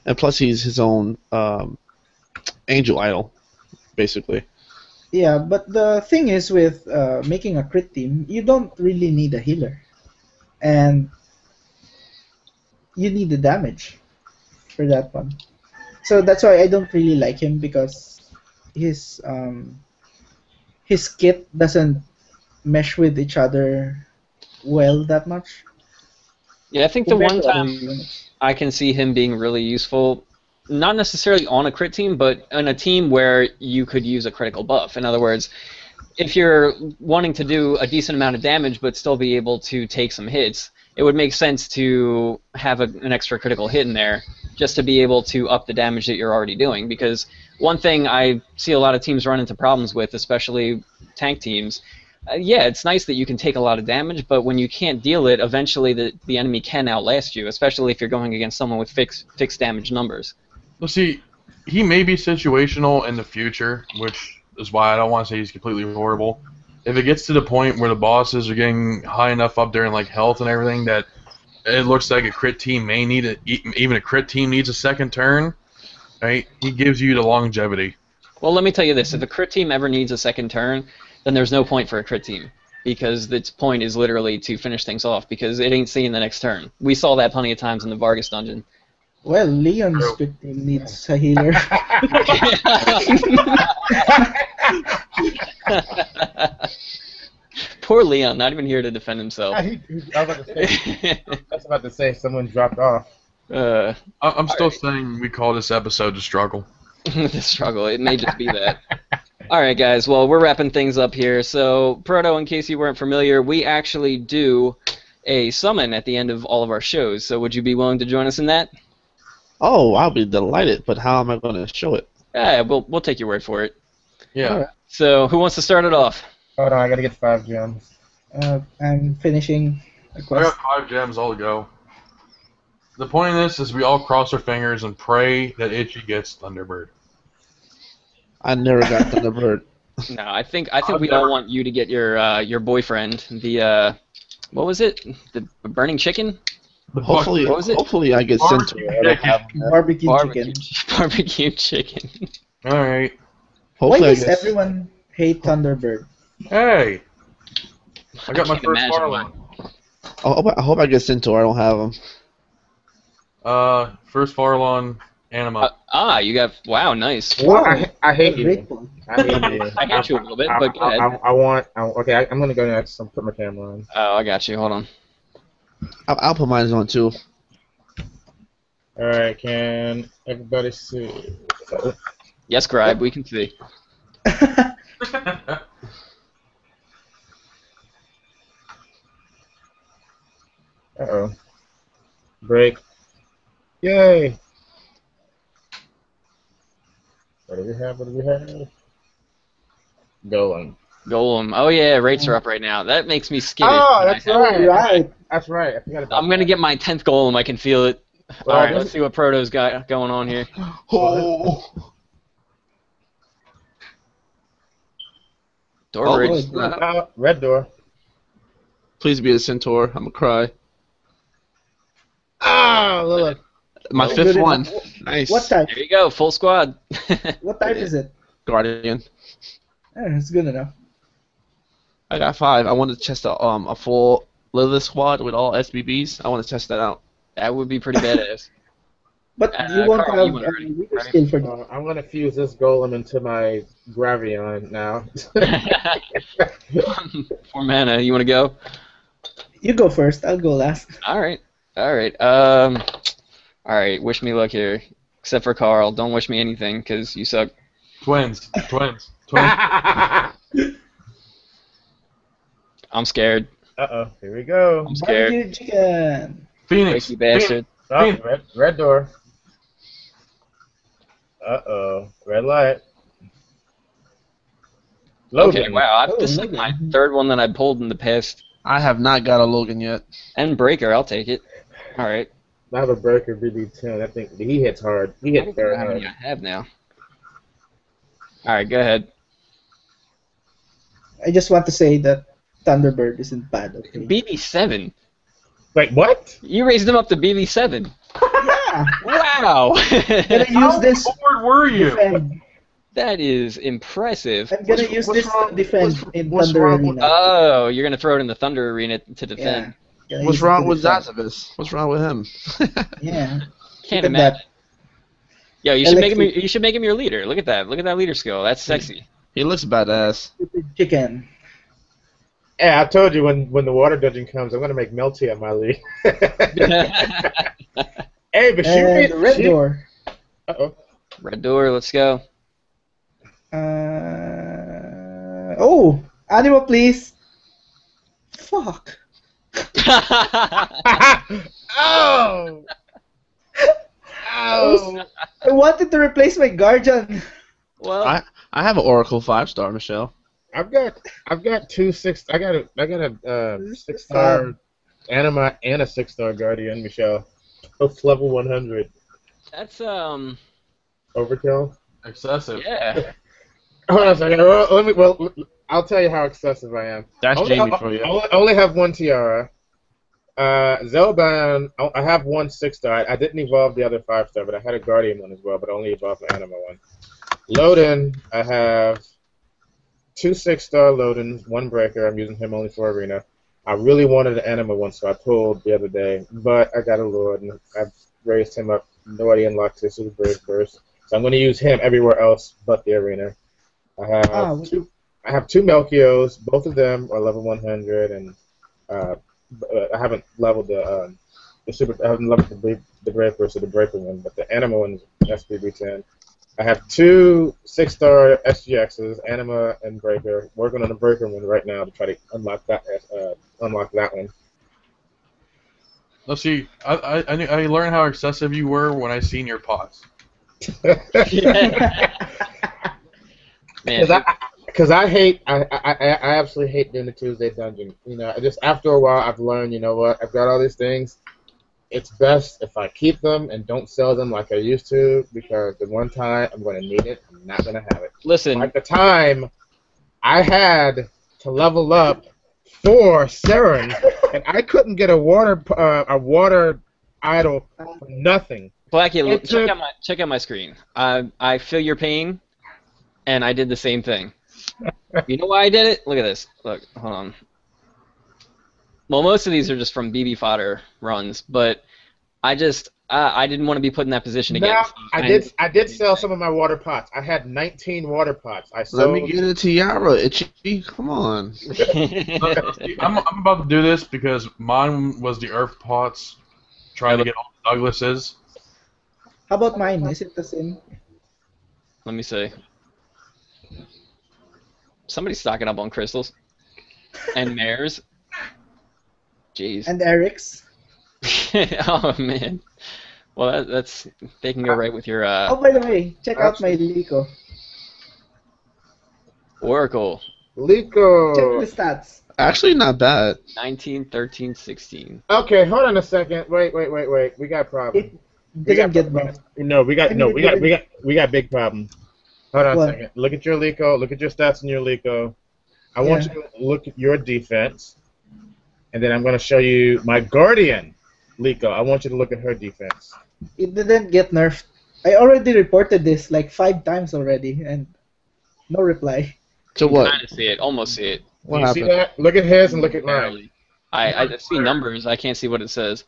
and plus he's his own angel idol, basically. Yeah, but the thing is with making a crit team, you don't really need a healer, and you need the damage for that one. So that's why I don't really like him because his kit doesn't mesh with each other well that much. Yeah, I think the one time I can see him being really useful, not necessarily on a crit team, but on a team where you could use a critical buff. In other words, if you're wanting to do a decent amount of damage but still be able to take some hits, it would make sense to have an extra critical hit in there just to be able to up the damage that you're already doing. Because one thing I see a lot of teams run into problems with, especially tank teams, yeah, it's nice that you can take a lot of damage, but when you can't deal it, eventually the enemy can outlast you, especially if you're going against someone with fixed damage numbers. Well, see, he may be situational in the future, which is why I don't want to say he's completely horrible. If it gets to the point where the bosses are getting high enough up there in like health and everything that it looks like a crit team may need even a crit team needs a second turn, right? He gives you the longevity. Well, let me tell you this: if a crit team ever needs a second turn, then there's no point for a crit team, because its point is literally to finish things off, because it ain't seeing the next turn. We saw that plenty of times in the Vargas dungeon. Well, Leon's crit team needs a healer. Poor Leon, not even here to defend himself. I was about to say someone dropped off. I'm still saying we call this episode The Struggle. The struggle. It may just be that. Alright, guys. Well, we're wrapping things up here. So, Proto, in case you weren't familiar, we actually do a summon at the end of all of our shows. So, would you be willing to join us in that? Oh, I'll be delighted, but how am I going to show it? Yeah, we'll take your word for it. Yeah. Alright. So, who wants to start it off? Hold on, I gotta get 5 gems. I'm finishing a I quest. got 5 gems all to go. The point of this is we all cross our fingers and pray that Itchy gets Thunderbird. I never got Thunderbird. No, I think we all want you to get your boyfriend, the what was it? The burning chicken? Hopefully, What was it? hopefully I get sent to it. I don't have that. Barbecue chicken. Barbecue chicken. Alright. Why Hopefully I does get. everyone hate Thunderbird? Hey! I got my can't first imagine Farlon. I hope I get sent to it. I don't have them. First Farlon, Anima. You got wow, nice. What? I hate you. Grateful. I hate you. I hate you a little bit, but go ahead. Okay, I'm gonna go next. I'm put my camera on. Oh, I got you. Hold on. I'll put mine on too. Alright, can everybody see? Yes, Grib, we can see. Uh-oh. Break. Yay! What do we have? Golem. Golem. Oh yeah, rates are up right now. That makes me skittish. Oh, that's right. Right. That's right. I forgot about I'm gonna get my 10th Golem. I can feel it. Well, All right, let's see what Proto's got going on here. Oh. Door Oh, bridge. Red door. Please be a centaur. I'm gonna cry. Ah, look. My Oh, fifth good one. enough. Nice. What type? There you go, full squad. What type is it? Guardian. It's good enough. I got 5. I want to test a full Lilith squad with all SBBs. I want to test that out. That would be pretty badass. But you won't Karl, you have went already, leader right? skill for that. I'm gonna fuse this golem into my Gravion now. Formana, you want to go? You go first. I'll go last. All right. All right. Wish me luck here. Except for Karl, don't wish me anything because you suck. Twins. Uh-oh, I'm scared. here we go. I'm scared. Barbecue chicken. Phoenix. Freaky bastard. Oh, red door. Uh-oh, red light. Logan. Okay, wow. Oh, This is like Logan. my 3rd one that I pulled in the past. I have not got a Logan yet. And Breaker, I'll take it. All right. I have a breaker BB10. I think he hits hard. He I hits don't very know how many hard. I have now. All right, go ahead. I just want to say that Thunderbird isn't bad. Okay. BB7. Wait, what? You raised him up to BB7. Yeah. Wow. I'm gonna use this bored were to you? defend. That is impressive. I'm gonna use what's this wrong- to defend what's- in what's Thunder wrong with- Arena. Oh, you're gonna throw it in the Thunder Arena to defend. Yeah. Gonna What's use it wrong to with defend. Zazavis? What's wrong with him? Yeah. Can't Look at imagine. Yo, you should make him. Electric- You should make him your leader. Look at that. Look at that leader skill. That's sexy. He looks badass. Stupid chicken. Yeah, I told you when the water dungeon comes, I'm gonna make Melty on my league. Hey, but shoot me. And the red door. Uh-oh. Red door. Let's go. Oh, Anima, please. Fuck. Oh! Oh! I wanted to replace my guardian. Well, I have an Oracle 5-star, Michelle. I've got two six. I got a 6-star Anima and a 6-star Guardian, Michelle. Both level 100. that's Overkill. Excessive. yeah. Hold on a second. I'll tell you how excessive I am. That's Jamie for you. I only have one tiara. Zelban, I have one 6-star. I didn't evolve the other 5-star, but I had a Guardian one as well, but I only evolved the Anima one. Loden, I have 2 6-star Lodens, 1 Breaker. I'm using him only for Arena. I really wanted an Anima one, so I pulled the other day, but I got a Lord, and I've raised him up. Nobody unlocked his Super Brave Burst, so I'm going to use him everywhere else but the Arena. I have two Melchios. Both of them are level 100, and I haven't leveled the Super. I haven't leveled the Brave Burst or the Breaker one, but the Anima one is SPB10. I have 2 6-star SGXs, Anima and Breaker. Working on the Breaker one right now to try to unlock that one. Let's see. I learned how excessive you were when I seen your pots. Man, Because I absolutely hate doing the Tuesday dungeon. You know, just after a while, I've learned. You know what? I've got all these things. It's best if I keep them and don't sell them like I used to, because the one time I'm going to need it, I'm not going to have it. listen, At the time, I had to level up 4 Seren, and I couldn't get a water idol for nothing. Blackie, check out my screen. I feel your pain, and I did the same thing. You know why I did it? Look at this. Look, hold on. Well, most of these are just from BB fodder runs, but I didn't want to be put in that position again. Now, I did sell some of my water pots. I had 19 water pots. I sold. Let me get a tiara, Itchy. Come on. I'm about to do this because mine was the Earth pots, trying to get all the Douglases. How about mine? Is it the same? Let me see. Somebody's stocking up on crystals and mares. Jeez. And Eric's? Oh man. Well, that's they can go right with your Oh, by the way, check out my Lico. Oracle. Lico. Check the stats. Actually, not bad. 19, 13, 16. Okay, hold on a second. Wait. We got a problem. It didn't get buffed. No, we got big problem. Hold on What? a second. Look at your Lico. Look at your stats in your Lico. I want you to look at your defense, and then I'm going to show you my Guardian Lico. I want you to look at her defense. It didn't get nerfed. I already reported this like 5 times already, and no reply. To what? Kind of see it, almost see it. What you happened? see that? Look at his and look at mine. Barely. I see numbers. I can't see what it says.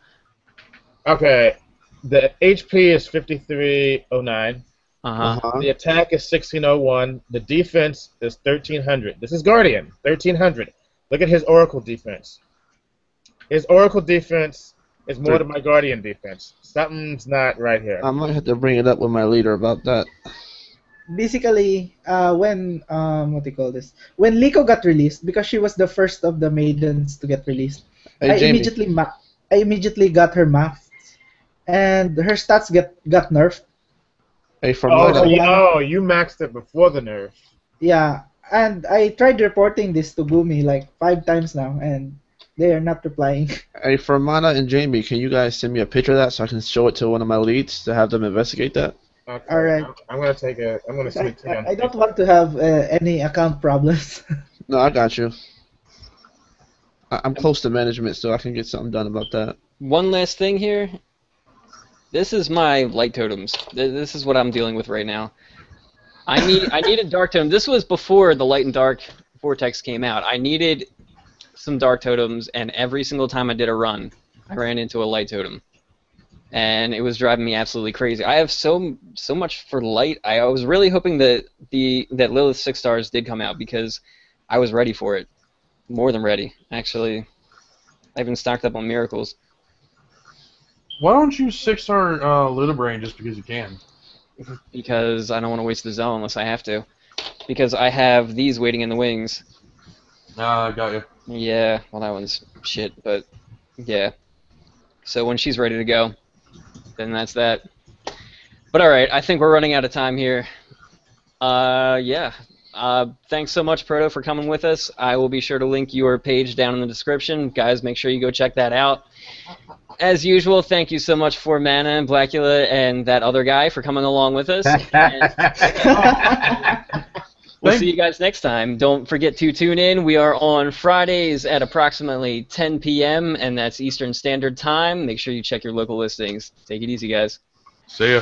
Okay, the HP is 5309. Uh-huh. The attack is 1601. The defense is 1300. This is Guardian, 1300. Look at his Oracle defense. His Oracle defense is more than my Guardian defense. Something's not right here. I might have to bring it up with my leader about that. Basically, when what do you call this? When Lico got released, because she was the first of the maidens to get released, Hey, I Jamie. immediately got her math, and her stats got nerfed. Hey, Formana. You maxed it before the nerf. Yeah, and I tried reporting this to Gumi like 5 times now, and they are not replying. Hey, Formana and Jamie, can you guys send me a picture of that so I can show it to one of my leads to have them investigate that? Okay, All right. I'm gonna take a. I'm gonna sneak it on. I don't want to have any account problems. No, I got you. I'm close to management, so I can get something done about that. One last thing here. This is my light totems. This is what I'm dealing with right now. I needed dark totem. This was before the light and dark vortex came out. I needed some dark totems, and every single time I did a run, I ran into a light totem, and it was driving me absolutely crazy. I have so much for light. I was really hoping that Lilith 6 stars did come out, because I was ready for it, more than ready. Actually, I even stocked up on miracles. Why don't you 6-star Ludobrain just because you can? Because I don't want to waste the zone unless I have to. Because I have these waiting in the wings. Got you. Yeah, well, that one's shit, but yeah. So when she's ready to go, then that's that. But all right, I think we're running out of time here. Yeah. Thanks so much, Proto, for coming with us. I will be sure to link your page down in the description. Guys, make sure you go check that out. As usual, thank you so much for Mana and Blackula and that other guy for coming along with us. We'll see you guys next time. Don't forget to tune in. We are on Fridays at approximately 10 p.m., and that's Eastern Standard Time. Make sure you check your local listings. Take it easy, guys. See ya.